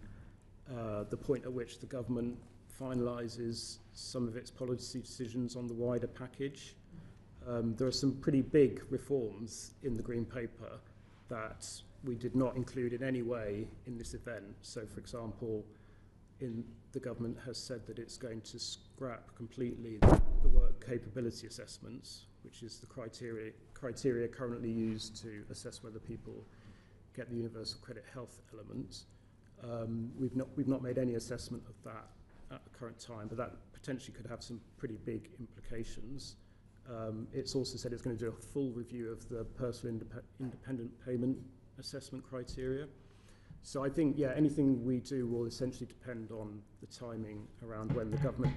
the point at which the government finalises some of its policy decisions on the wider package. There are some pretty big reforms in the Green Paper that we did not include in any way in this event. So, for example, the government has said that it's going to scrap completely the work capability assessments, which is the criteria currently used to assess whether people get the universal credit health elements. We've not made any assessment of that at the current time, but that potentially could have some pretty big implications. It's also said it's going to do a full review of the personal independent payment assessment criteria. So I think, yeah, anything we do will essentially depend on the timing around when the government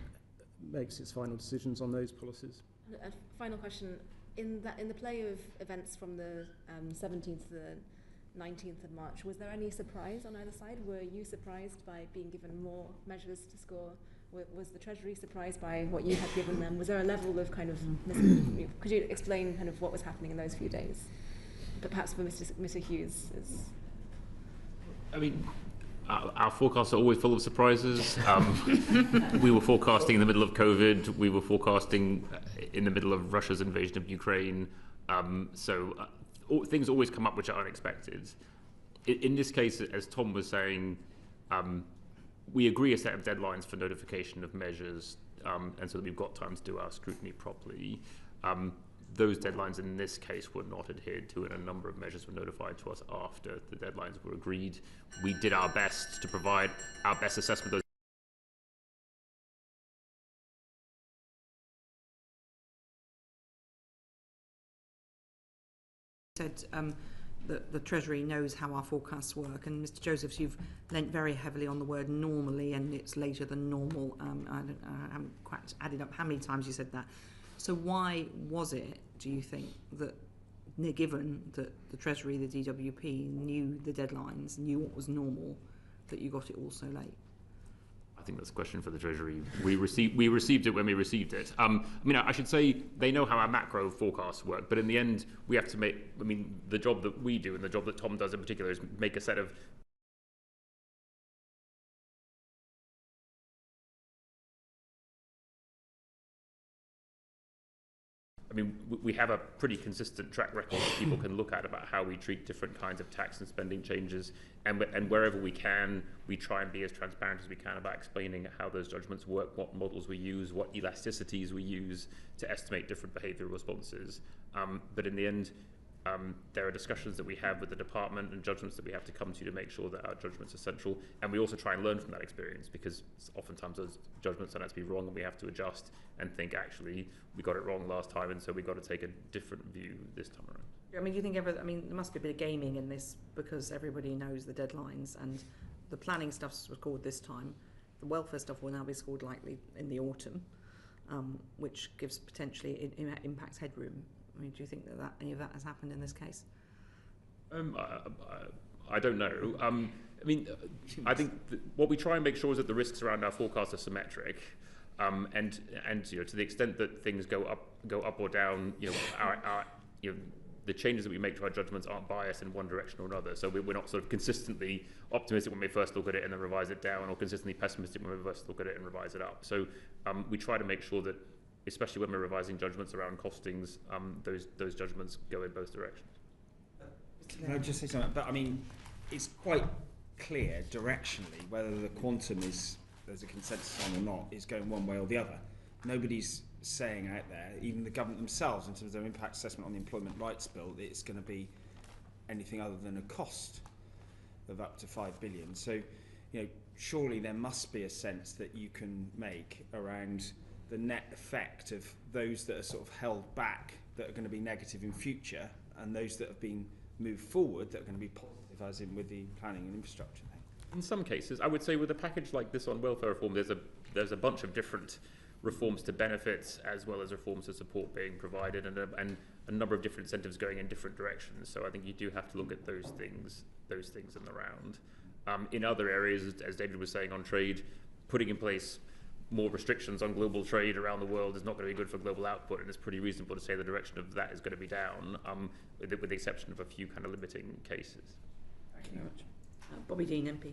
makes its final decisions on those policies.
A final question: in the play of events from the 17th to the 19th of March, was there any surprise on either side? Were you surprised by being given more measures to score? Was the Treasury surprised by what you had given them? Was there a level of kind of... Could you explain kind of what was happening in those few days? But perhaps for Mr. Hughes.
I mean, our forecasts are always full of surprises. We were forecasting in the middle of COVID. We were forecasting in the middle of Russia's invasion of Ukraine. Things always come up which are unexpected. In this case, as Tom was saying, we agree a set of deadlines for notification of measures, and so that we've got time to do our scrutiny properly. Those deadlines in this case were not adhered to, and a number of measures were notified to us after the deadlines were agreed. We did our best to provide our best assessment of those.
Said the Treasury knows how our forecasts work, and Mr. Josephs, you've lent very heavily on the word normally, and it's later than normal. I haven't quite added up how many times you said that. So why was it, do you think, that given that the Treasury, the DWP, knew the deadlines, knew what was normal, that you got it all so late?
I think that's a question for the Treasury. We received it when we received it. I mean, I should say they know how our macro forecasts work, but in the end, we have to make, I mean, the job that we do and the job that Tom does in particular is make a set of I mean, we have a pretty consistent track record that people can look at about how we treat different kinds of tax and spending changes, and wherever we can, we try and be as transparent as we can about explaining how those judgments work, what models we use, what elasticities we use to estimate different behavioural responses. But in the end, there are discussions that we have with the department and judgments that we have to come to make sure that our judgments are central, and we also try and learn from that experience, because oftentimes those judgments turn out to be wrong and we have to adjust and think, actually, we got it wrong last time, and so we got to take a different view this time around.
I mean, do you think there must be a bit of gaming in this, because everybody knows the deadlines, and the planning stuff's scored this time. The welfare stuff will now be scored likely in the autumn, which gives potentially impacts headroom. I mean, do you think that any of that has happened in this case?
I don't know. I mean, I think what we try and make sure is that the risks around our forecast are symmetric, and to the extent that things go up or down, our the changes that we make to our judgments aren't biased in one direction or another. So we're not sort of consistently optimistic when we first look at it and then revise it down, or consistently pessimistic when we first look at it and revise it up. So we try to make sure that, especially when we're revising judgments around costings, those judgments go in both directions.
Can I just say something? But I mean, it's quite clear directionally whether the quantum there's a consensus on or not, is going one way or the other. Nobody's saying out there, even the government themselves, in terms of their impact assessment on the employment rights bill, that it's going to be anything other than a cost of up to 5 billion. So, surely there must be a sense that you can make around the net effect of those that are sort of held back, that are going to be negative in future, and those that have been moved forward that are going to be positive, as in with the planning and infrastructure thing.
In some cases, I would say with a package like this on welfare reform, there's a bunch of different reforms to benefits as well as reforms to support being provided, and a number of different incentives going in different directions. So I think you do have to look at those things in the round. In other areas, as David was saying on trade, putting in place more restrictions on global trade around the world is not going to be good for global output, and it's pretty reasonable to say the direction of that is going to be down, with the exception of a few kind of limiting cases.
Thank you very much. Bobby Dean, MP.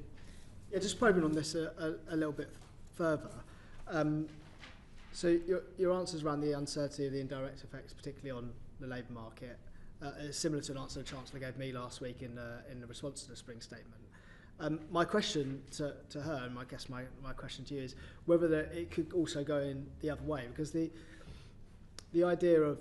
Yeah, just probing on this a little bit further. So your answers around the uncertainty of the indirect effects, particularly on the labour market, is similar to an answer the Chancellor gave me last week in the response to the spring statement. My question to her, and I guess my question to you, is whether it could also go in the other way, because the idea of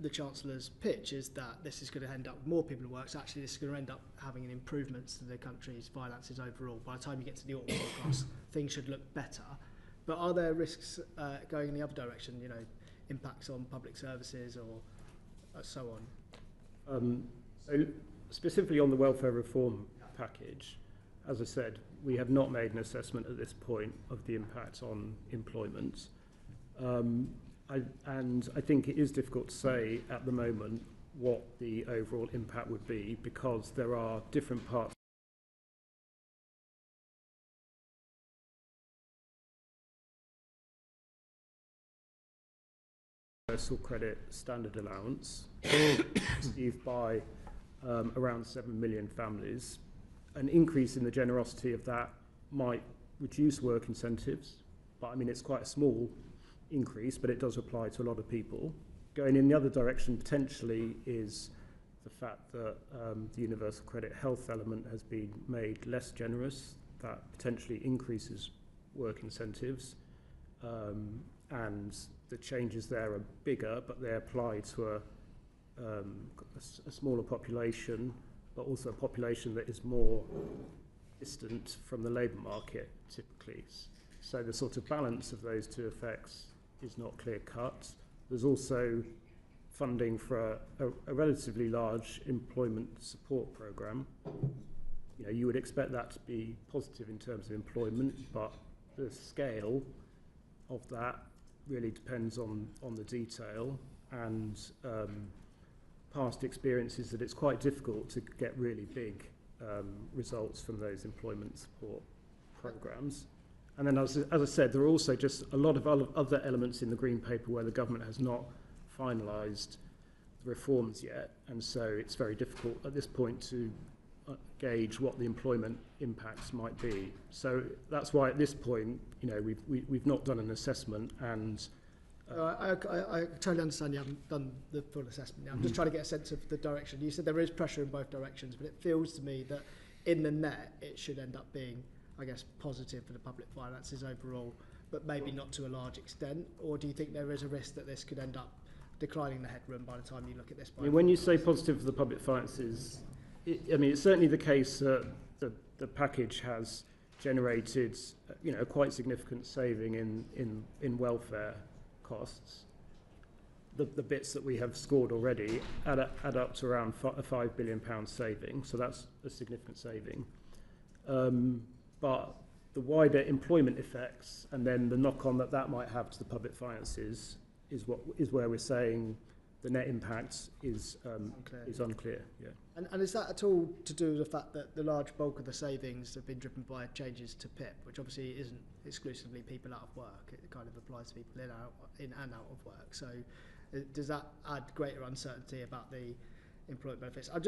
the Chancellor's pitch is that this is going to end up with more people in work, so actually this is going to end up having an improvements to the country's finances overall. By the time you get to the autumn forecast, things should look better. But are there risks going in the other direction, impacts on public services or so on?
So specifically on the welfare reform package, as I said, we have not made an assessment at this point of the impact on employment. And I think it is difficult to say at the moment what the overall impact would be, because there are different parts universal credit standard allowance received by around 7 million families. An increase in the generosity of that might reduce work incentives, but I mean it's quite a small increase, but it does apply to a lot of people. Going in the other direction potentially is the fact that the universal credit health element has been made less generous. That potentially increases work incentives, and the changes there are bigger, but they apply to a smaller population, but also a population that is more distant from the labour market typically. So the sort of balance of those two effects is not clear-cut. There's also funding for a relatively large employment support programme. You would expect that to be positive in terms of employment, but the scale of that really depends on the detail, and past experience is that it's quite difficult to get really big results from those employment support programmes. And then, as I said, there are also just a lot of other elements in the Green Paper where the government has not finalised the reforms yet, and so it's very difficult at this point to gauge what the employment impacts might be. So that's why at this point, we've not done an assessment, and
I totally understand you haven't done the full assessment. I'm just trying to get a sense of the direction. You said there is pressure in both directions, but it feels to me that in the net it should end up being, I guess, positive for the public finances overall, but maybe not to a large extent. Or do you think there is a risk that this could end up declining the headroom by the time you look at this?
When you say positive for the public finances, it's certainly the case that the package has generated, quite significant saving in welfare costs. The bits that we have scored already add up to around a £5 billion saving, so that's a significant saving. But the wider employment effects and then the knock-on that might have to the public finances is where we're saying the net impact is unclear. Yeah.
And is that at all to do with the fact that the large bulk of the savings have been driven by changes to PIP, which obviously isn't exclusively people out of work? It kind of applies to people in and out of work. So does that add greater uncertainty about the employment benefits? I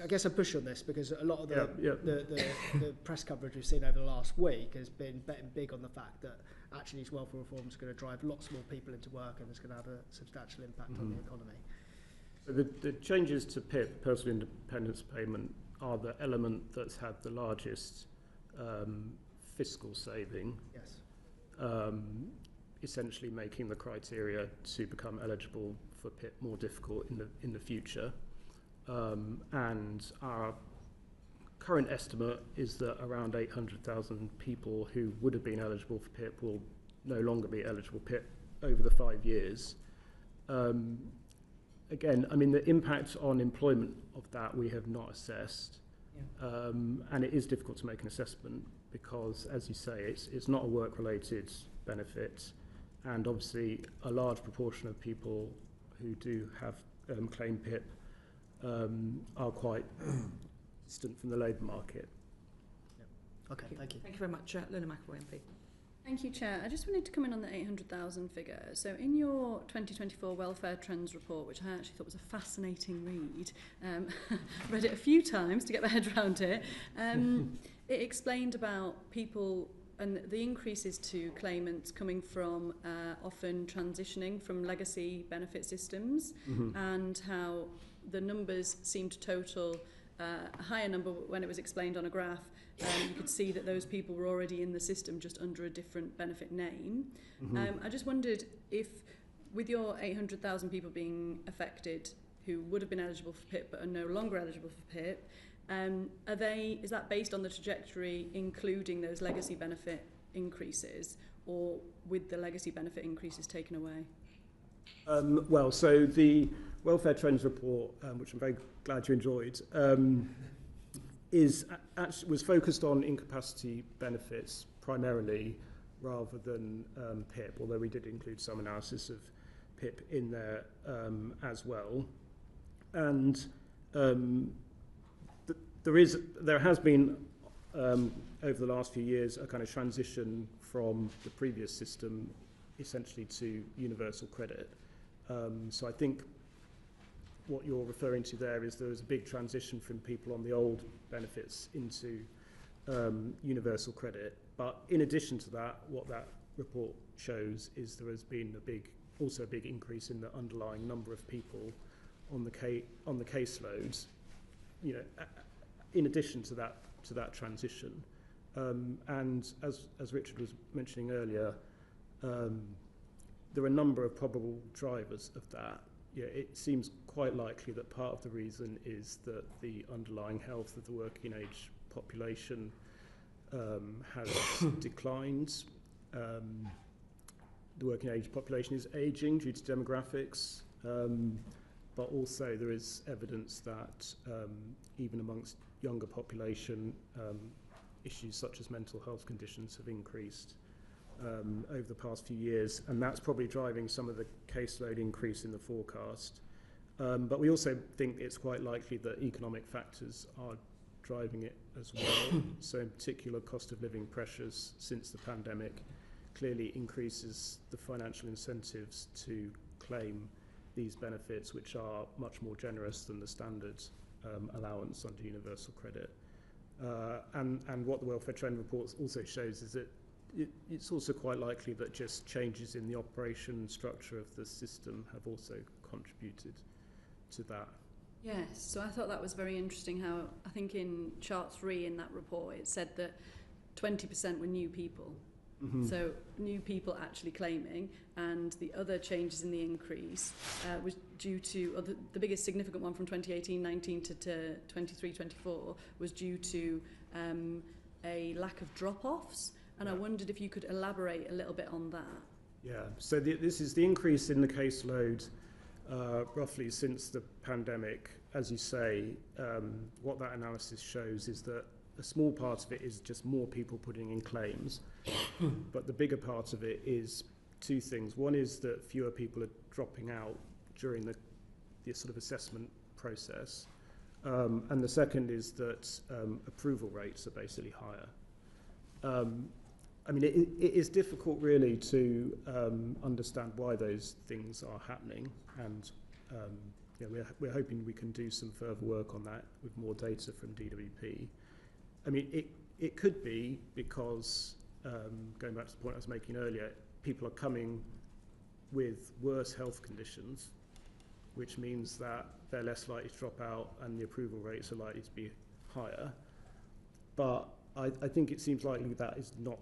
guess I push on this because a lot of the press coverage we've seen over the last week has been betting big on the fact that actually these welfare reforms are going to drive lots more people into work and it's going to have a substantial impact on the economy.
So the changes to PIP, personal independence payment, are the element that's had the largest fiscal saving.
Yes.
Essentially making the criteria to become eligible for PIP more difficult in the future. And our current estimate is that around 800,000 people who would have been eligible for PIP will no longer be eligible for PIP over the 5 years. Again, I mean, the impact on employment of that we have not assessed. Yeah. And it is difficult to make an assessment because, as you say, it's not a work-related benefit. And obviously, a large proportion of people who do have claim PIP are quite distant from the labour market.
Yep. Okay, thank you.
Thank you very much. Luna McAvoy, MP.
Thank you, Chair. I just wanted to come in on the 800,000 figure. So in your 2024 Welfare Trends report, which I actually thought was a fascinating read, read it a few times to get my head around it, it explained about people and the increases to claimants coming from often transitioning from legacy benefit systems, and how the numbers seemed to total a higher number when it was explained on a graph. You could see that those people were already in the system just under a different benefit name. I just wondered if, with your 800,000 people being affected who would have been eligible for PIP but are no longer eligible for PIP, is that based on the trajectory including those legacy benefit increases, or with the legacy benefit increases taken away?
Well, so the Welfare Trends report, which I'm very glad you enjoyed, was focused on incapacity benefits primarily rather than PIP, although we did include some analysis of PIP in there as well. And there has been over the last few years a kind of transition from the previous system essentially to universal credit. So I think what you're referring to there is there was a big transition from people on the old benefits into universal credit. But in addition to that, what that report shows is there has been also a big increase in the underlying number of people on the caseload, in addition to that transition. And as Richard was mentioning earlier, there are a number of probable drivers of that. It seems quite likely that part of the reason is that the underlying health of the working age population has declined. The working age population is ageing due to demographics, but also there is evidence that even amongst younger population, issues such as mental health conditions have increased over the past few years, and that's probably driving some of the caseload increase in the forecast. But we also think it's quite likely that economic factors are driving it as well. So in particular, cost of living pressures since the pandemic clearly increases the financial incentives to claim these benefits, which are much more generous than the standard allowance under universal credit. And what the Welfare Trend Report also shows is that it's also quite likely that just changes in the operation structure of the system have also contributed to that.
Yes, so I thought that was very interesting how, I think in chart 3 in that report, it said that 20% were new people. So new people actually claiming, and the other changes in the increase was due to, the biggest significant one from 2018-19 to 23-24 was due to a lack of drop-offs, and I wondered if you could elaborate a little bit on that.
Yeah, so this is the increase in the caseload roughly since the pandemic. As you say, what that analysis shows is that a small part of it is just more people putting in claims, but the bigger part of it is two things. One is that fewer people are dropping out during the sort of assessment process, and the second is that approval rates are basically higher. I mean, it is difficult really to understand why those things are happening, and we're hoping we can do some further work on that with more data from DWP. I mean, it could be because, going back to the point I was making earlier, people are coming with worse health conditions, which means that they're less likely to drop out and the approval rates are likely to be higher. But I think it seems likely that is not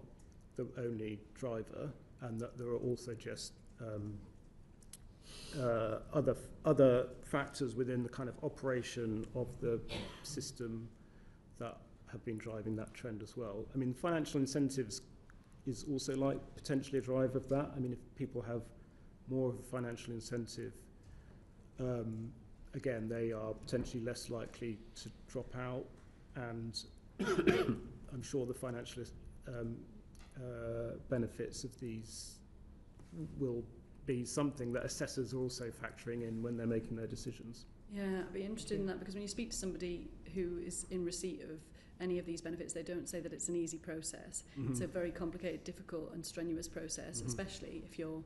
the only driver, and that there are also just other factors within the kind of operation of the system that have been driving that trend as well. I mean, financial incentives is also like potentially a driver of that. I mean, if people have more of a financial incentive, again, they are potentially less likely to drop out, and I'm sure the financial benefits of these will be something that assessors are also factoring in when they're making their decisions.
Yeah, I'd be interested in that, because when you speak to somebody who is in receipt of any of these benefits, they don't say that it's an easy process. Mm-hmm. It's a very complicated, difficult and strenuous process, mm-hmm. especially if you're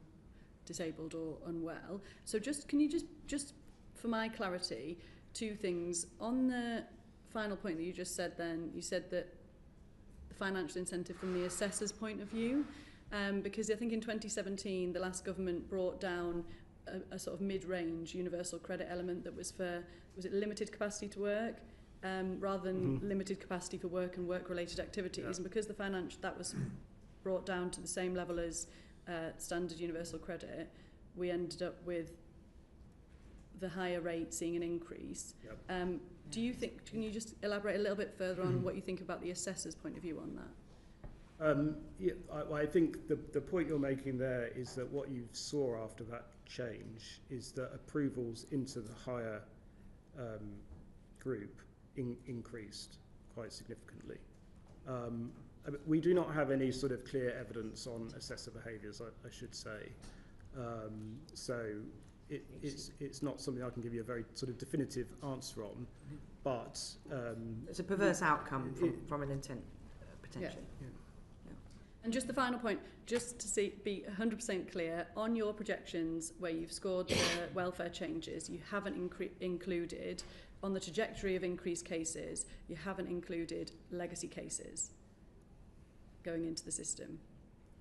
disabled or unwell. So can you just for my clarity, two things. On the final point that you just said then, you said that the financial incentive from the assessor's point of view, because I think in 2017 the last government brought down a sort of mid-range universal credit element that was it limited capacity to work rather than mm-hmm. limited capacity for work and work-related activities, yeah. And because that was brought down to the same level as standard universal credit, we ended up with the higher rate seeing an increase. Yep. Do you think, can you just elaborate a little bit further on what you think about the assessor's point of view on that?
Yeah, I think the point you're making there is that what you saw after that change is that approvals into the higher group increased quite significantly. We do not have any sort of clear evidence on assessor behaviours, I should say. So it's not something I can give you a very sort of definitive answer on, but
it's a perverse outcome from an intent potentially.
Yeah. Yeah. And just the final point, just to be 100% clear, on your projections where you've scored the welfare changes, you haven't included, on the trajectory of increased cases, you haven't included legacy cases going into the system.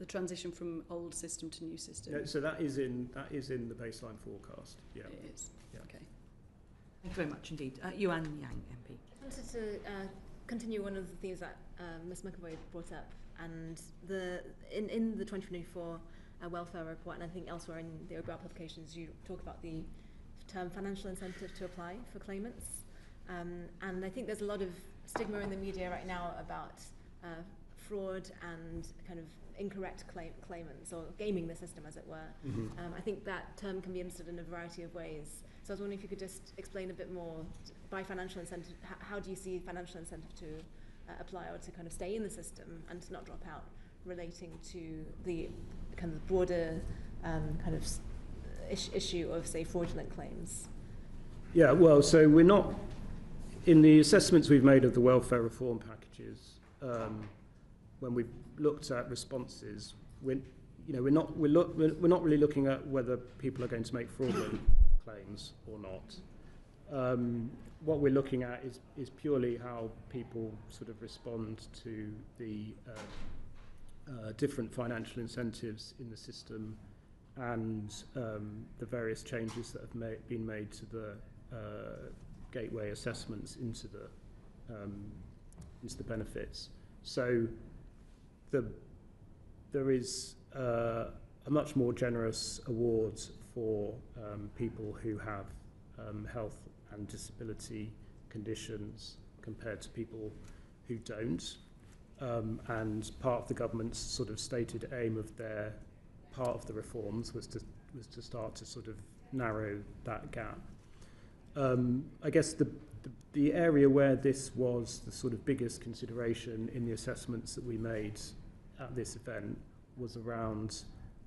The transition from old system to new system.
Yeah, so that is in the baseline forecast. Yeah,
it is. Yeah. Okay.
Thank you very much indeed. Yuan Yang, MP.
I wanted to continue one of the themes that Ms. McAvoy brought up, and in the 2024 welfare report, and I think elsewhere in the OBR publications, you talk about the term financial incentive to apply for claimants, and I think there's a lot of stigma in the media right now about fraud and kind of incorrect claimants, or gaming the system, as it were. Mm-hmm. I think that term can be understood in a variety of ways. So I was wondering if you could just explain a bit more by financial incentive. How do you see financial incentive to apply, or to kind of stay in the system and to not drop out, relating to the kind of broader kind of issue of, say, fraudulent claims?
Yeah, well, so we're not, in the assessments we've made of the welfare reform packages, when we've looked at responses, we're not really looking at whether people are going to make fraudulent claims or not. What we're looking at is purely how people sort of respond to the different financial incentives in the system, and the various changes that have been made to the gateway assessments into the benefits. So there is a much more generous award for people who have health and disability conditions compared to people who don't. And part of the government's sort of stated aim of their part of the reforms was to start to sort of narrow that gap. I guess the the area where this was the sort of biggest consideration in the assessments that we made at this event was around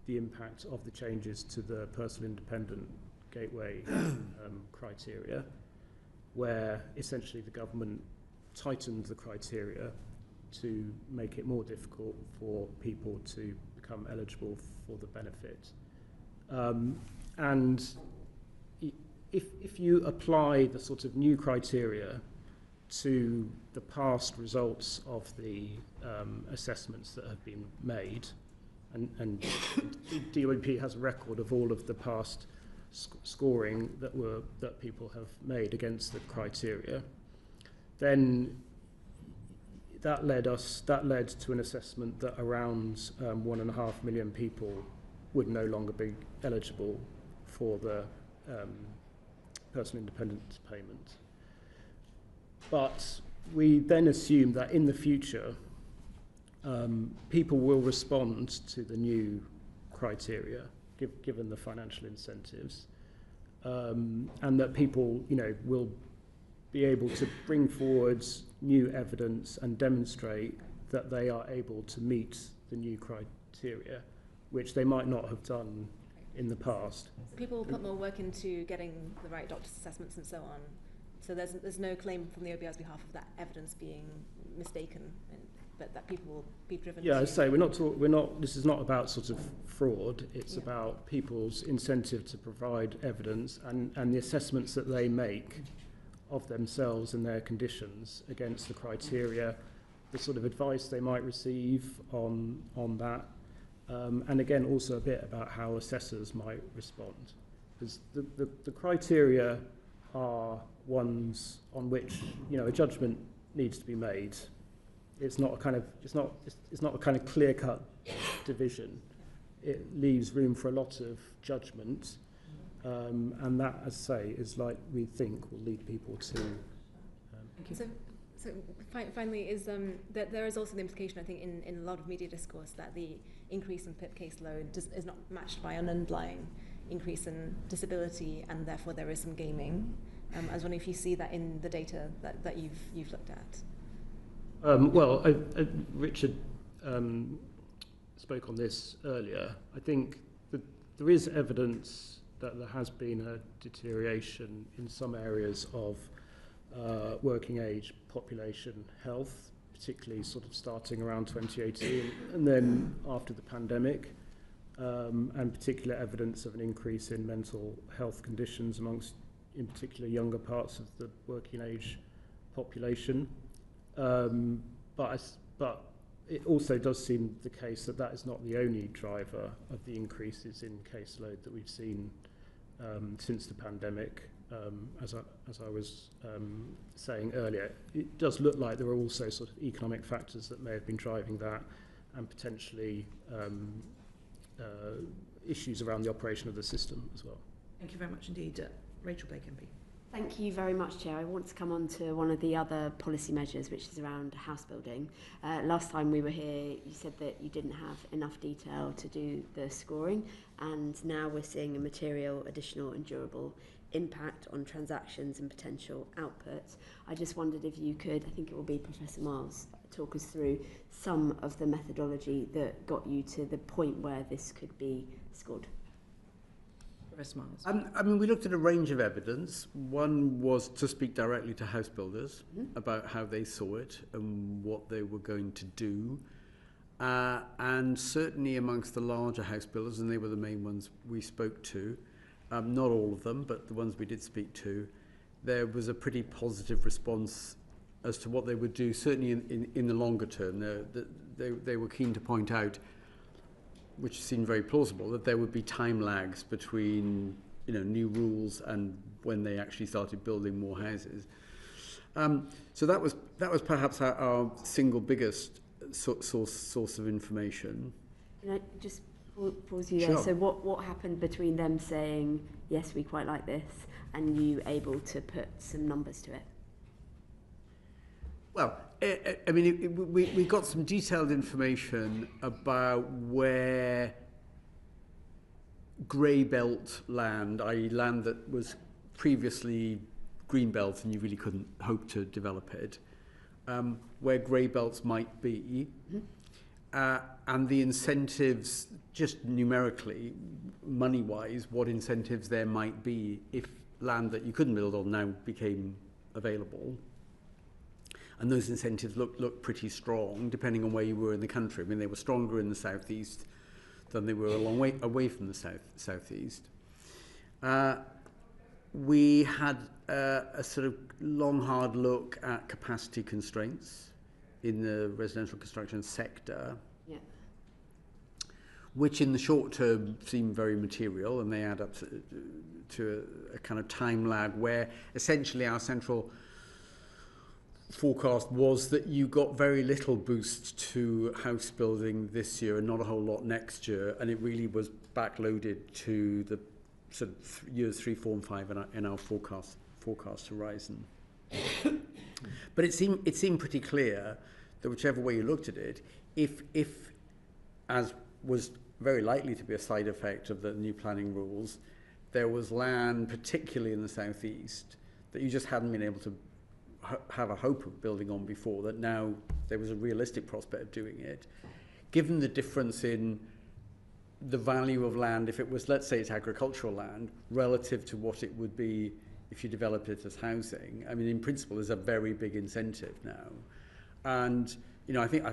the impact of the changes to the personal independent gateway criteria, where essentially the government tightened the criteria to make it more difficult for people to become eligible for the benefit. And if you apply the sort of new criteria to the past results of the assessments that have been made, and DOEP has a record of all of the past scoring that people have made against the criteria, then that led to an assessment that around 1.5 million people would no longer be eligible for the personal independence payment. But we then assume that in the future, people will respond to the new criteria, given the financial incentives, and that people, will be able to bring forward new evidence and demonstrate that they are able to meet the new criteria, which they might not have done in the past.
So people will put more work into getting the right doctor's assessments and so on. So there's no claim from the OBR's behalf of that evidence being mistaken, but that people will be driven.
Yeah, I say we're not. This is not about sort of fraud. It's about people's incentive to provide evidence and the assessments that they make of themselves and their conditions against the criteria, the sort of advice they might receive on that. And again, also a bit about how assessors might respond. Because the criteria are ones on which, a judgment needs to be made. It's not a kind of clear-cut division. It leaves room for a lot of judgment. And that, as I say, is like we think will lead people to...
So finally, is that there is also the implication, I think, in a lot of media discourse that the increase in PIP caseload is not matched by an underlying increase in disability, and therefore there is some gaming. I was wondering if you see that in the data that you've looked at.
Richard spoke on this earlier. I think that there is evidence that there has been a deterioration in some areas of working age population health, particularly sort of starting around 2018 and then after the pandemic, and particular evidence of an increase in mental health conditions amongst, in particular, younger parts of the working age population. But it also does seem the case that that is not the only driver of the increases in caseload that we've seen since the pandemic. As I was saying earlier, it does look like there are also sort of economic factors that may have been driving that, and potentially issues around the operation of the system as well.
Thank you very much indeed. Rachel Blake MP.
Thank you very much, Chair. I want to come on to one of the other policy measures, which is around house building. Last time we were here, you said that you didn't have enough detail to do the scoring, and now we're seeing a material, additional and durable impact on transactions and potential outputs. I just wondered if you could, I think it will be Professor Miles, talk us through some of the methodology that got you to the point where this could be scored.
Professor Miles.
We looked at a range of evidence. One was to speak directly to house builders about how they saw it and what they were going to do. And certainly amongst the larger house builders, and they were the main ones we spoke to, not all of them, but the ones we did speak to, there was a pretty positive response as to what they would do, certainly in the longer term. They were keen to point out, which seemed very plausible, that there would be time lags between new rules and when they actually started building more houses. So that was perhaps our single biggest source of information.
Can I just pause you there?
Sure.
So what happened between them saying, yes, we quite like this, and you able to put some numbers to it?
Well, we got some detailed information about where grey belt land, i.e. land that was previously green belts and you really couldn't hope to develop it. Where grey belts might be, and the incentives, just numerically, money-wise, what incentives there might be if land that you couldn't build on now became available. And those incentives look pretty strong, depending on where you were in the country. I mean, they were stronger in the southeast than they were a long way away from the southeast. We had a sort of long, hard look at capacity constraints in the residential construction sector, which in the short term seem very material, and they add up to a kind of time lag where essentially our central forecast was that you got very little boost to house building this year and not a whole lot next year, and it really was backloaded to the sort of years 3, 4 and 5 in our forecast horizon. But it seemed pretty clear that whichever way you looked at it, if as was very likely to be a side effect of the new planning rules, there was land, particularly in the southeast, that you just hadn't been able to have a hope of building on before, that now there was a realistic prospect of doing it. Given the difference in the value of land, if it was, let's say it's agricultural land, relative to what it would be if you developed it as housing, I mean, in principle, there's a very big incentive now. And you know, I think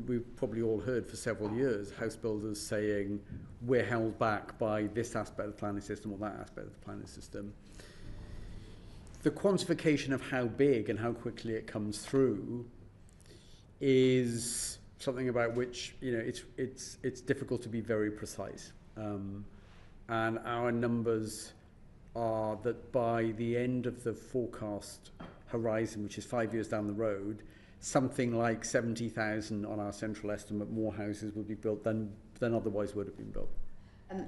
we've probably all heard for several years house builders saying we're held back by this aspect of the planning system or that aspect of the planning system. The quantification of how big and how quickly it comes through is something about which, you know, it's difficult to be very precise. And our numbers are that by the end of the forecast horizon, which is 5 years down the road, something like 70,000 on our central estimate more houses will be built than otherwise would have been built.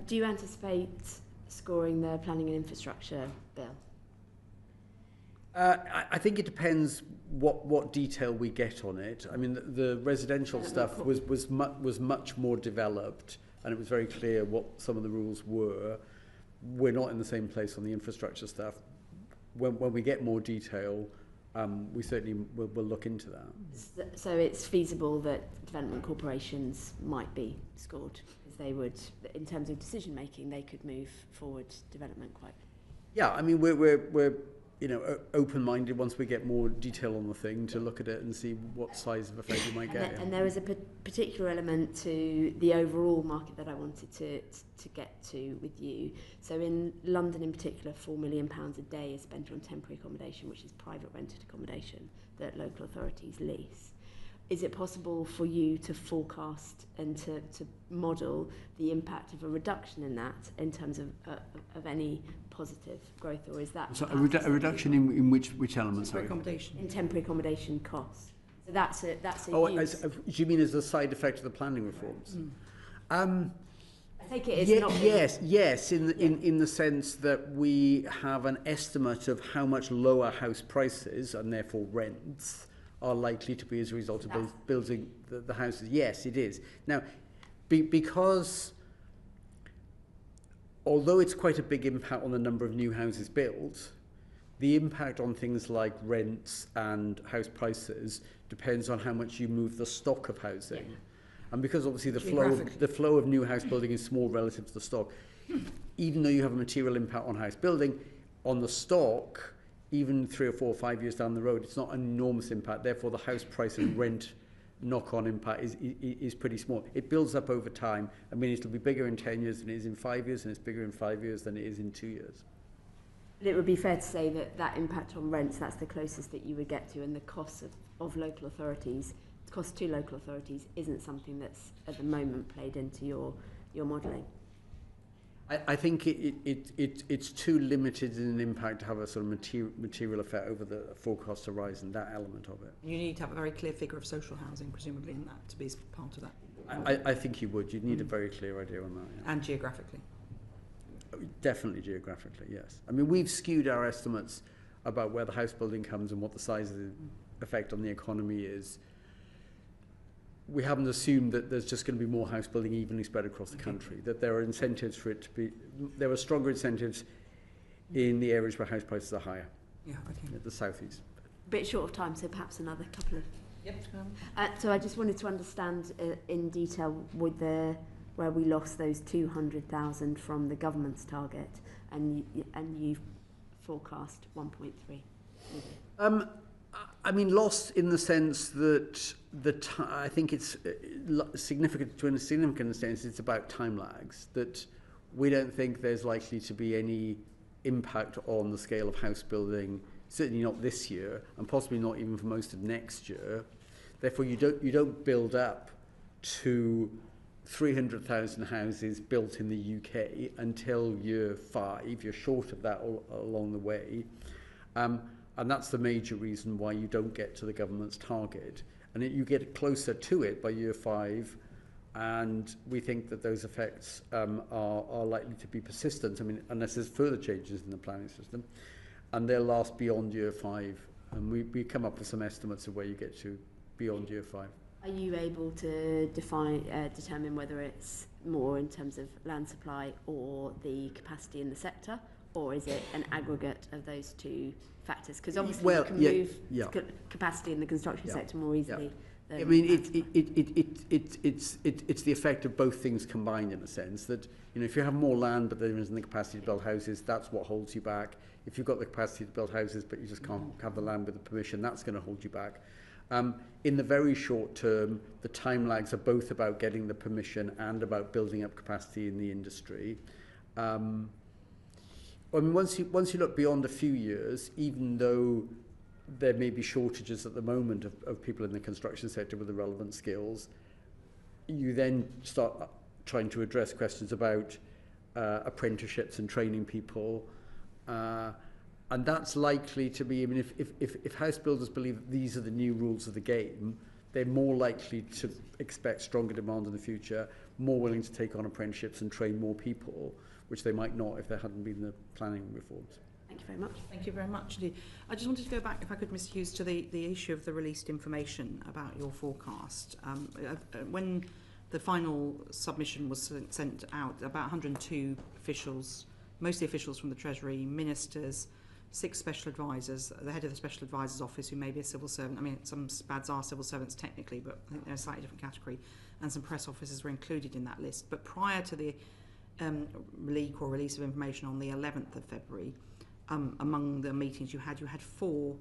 Do you anticipate scoring the planning and infrastructure bill?
I think it depends what detail we get on it. I mean, the residential stuff was much more developed, and it was very clear what some of the rules were. We're not in the same place on the infrastructure stuff. When we get more detail, we certainly will look into that.
So it's feasible that development corporations might be scored, because they would, in terms of decision making, they could move forward development quite.
Yeah, I mean, we're you know, open-minded once we get more detail on the thing to look at it and see what size of effect we might get.
And there was a particular element to the overall market that I wanted to get to with you. So in London in particular, £4 million a day is spent on temporary accommodation, which is private rented accommodation that local authorities lease. Is it possible for you to forecast and to model the impact of a reduction in that in terms of any positive growth, or is that...
So a reduction in which elements?
Temporary accommodation.
In temporary accommodation costs. So that's a
do you mean as a side effect of the planning reforms?
I take it it's not...
Yes, in the sense that we have an estimate of how much lower house prices, and therefore rents, are likely to be as a result of building the houses. Yes, it is. Now, because although it's quite a big impact on the number of new houses built, the impact on things like rents and house prices depends on how much you move the stock of housing. Yeah. And because obviously the flow of new house building is small relative to the stock, even though you have a material impact on house building, on the stock, even 3 or 4 or 5 years down the road, it's not an enormous impact. Therefore, the house price and rent knock-on impact is pretty small. It builds up over time. I mean, it'll be bigger in 10 years than it is in 5 years, and it's bigger in 5 years than it is in 2 years.
It would be fair to say that impact on rents, that's the closest that you would get to, and the cost of local authorities, cost to local authorities, isn't something that's at the moment played into your modelling.
I think it's too limited in an impact to have a sort of material effect over the forecast horizon, that element of it.
You need to have a very clear figure of social housing, presumably, in that, to be part of that.
I think you would. You'd need a very clear idea on that. Yeah.
And geographically.
Definitely geographically, yes. I mean, we've skewed our estimates about where the house building comes and what the size of the effect on the economy is. We haven't assumed that there's just going to be more house building evenly spread across the country, that there are incentives for it to be, there are stronger incentives in the areas where house prices are higher.
Yeah, okay.
at the southeast.
Bit short of time, so perhaps another couple of...
Yep.
So I just wanted to understand in detail with where we lost those 200,000 from the government's target, and you forecast 1.3 million.
I mean, lost in the sense that I think it's significant to a significant sense. It's about time lags. That we don't think there's likely to be any impact on the scale of house building. Certainly not this year, and possibly not even for most of next year. Therefore, you don't build up to 300,000 houses built in the UK until year 5. You're short of that along the way. And that's the major reason why you don't get to the government's target. And you get closer to it by year 5, and we think that those effects are likely to be persistent. I mean, unless there's further changes in the planning system, and they'll last beyond year 5. And we come up with some estimates of where you get to beyond year 5.
Are you able to determine whether it's more in terms of land supply or the capacity in the sector, or is it an aggregate of those two factors? Because obviously you can move capacity in the construction sector more easily.
I mean, it's the effect of both things combined, in a sense that, you know, if you have more land but there isn't the capacity to build houses, that's what holds you back. If you've got the capacity to build houses but you just can't have the land with the permission, that's going to hold you back. In the very short term, the time lags are both about getting the permission and about building up capacity in the industry. I mean, once you look beyond a few years, even though there may be shortages at the moment of people in the construction sector with the relevant skills, you then start trying to address questions about apprenticeships and training people. And that's likely to be, I mean, if house builders believe that these are the new rules of the game, they're more likely to expect stronger demand in the future, more willing to take on apprenticeships and train more people, which they might not if there hadn't been the planning reforms.
Thank you very much.
Thank you very much indeed. I just wanted to go back, if I could, Mr. Hughes, to the issue of the released information about your forecast. When the final submission was sent out, about 102 officials, mostly officials from the Treasury, ministers, 6 special advisors, the head of the special advisors office, who may be a civil servant. I mean, some SPADs are civil servants technically, but I think they're a slightly different category, and some press officers were included in that list. But prior to the leak or release of information on the 11th of February, among the meetings you had 4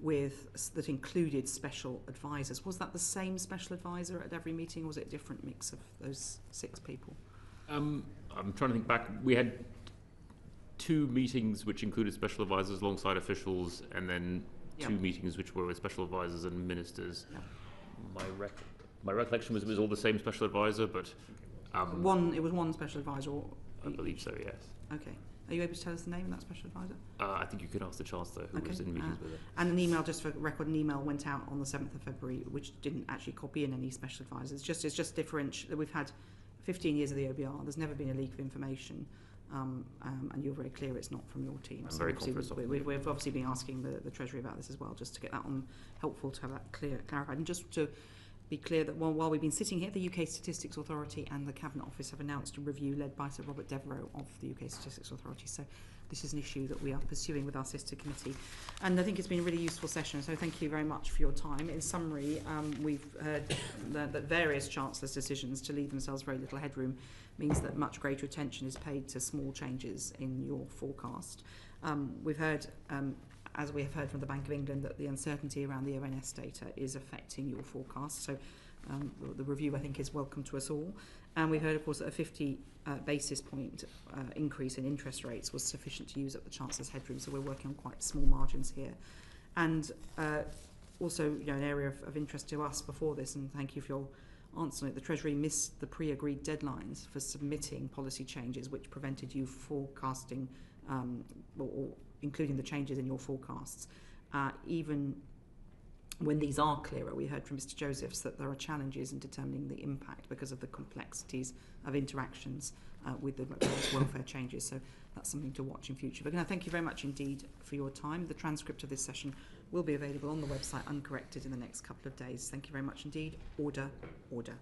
that included special advisors. Was that the same special advisor at every meeting, or was it a different mix of those 6 people?
I'm trying to think back. We had 2 meetings which included special advisors alongside officials, and then 2 meetings which were with special advisors and ministers. My recollection was it was all the same special advisor, but
it was one special advisor.
I believe so, yes.
Okay. Are you able to tell us the name of that special advisor?
I think you could ask the Chancellor, who was in meetings with her.
And an email, just for record, an email went out on the 7th of February, which didn't actually copy in any special advisors. It's just differential. We've had 15 years of the OBR. There's never been a leak of information. And you're very clear it's not from your team.
I'm very confident.
We've obviously been asking the Treasury about this as well, just to get that on, helpful to have that clarified. And just to be clear that while we've been sitting here, the UK Statistics Authority and the Cabinet Office have announced a review led by Sir Robert Devereux of the UK Statistics Authority. So this is an issue that we are pursuing with our sister committee. And I think it's been a really useful session, so thank you very much for your time. In summary, we've heard that various Chancellors' decisions to leave themselves very little headroom means that much greater attention is paid to small changes in your forecast. We've heard, as we have heard from the Bank of England, that the uncertainty around the ONS data is affecting your forecast. So the review, I think, is welcome to us all. And we've heard, of course, that a 50 basis point increase in interest rates was sufficient to use up the Chancellor's headroom. So we're working on quite small margins here. And also, an area of interest to us before this, and thank you for your answer on it, the Treasury missed the pre-agreed deadlines for submitting policy changes, which prevented you forecasting or including the changes in your forecasts. Even when these are clearer, we heard from Mr. Josephs that there are challenges in determining the impact because of the complexities of interactions with the welfare changes. So that's something to watch in future. But thank you very much indeed for your time. The transcript of this session will be available on the website uncorrected in the next couple of days. Thank you very much indeed. Order, order.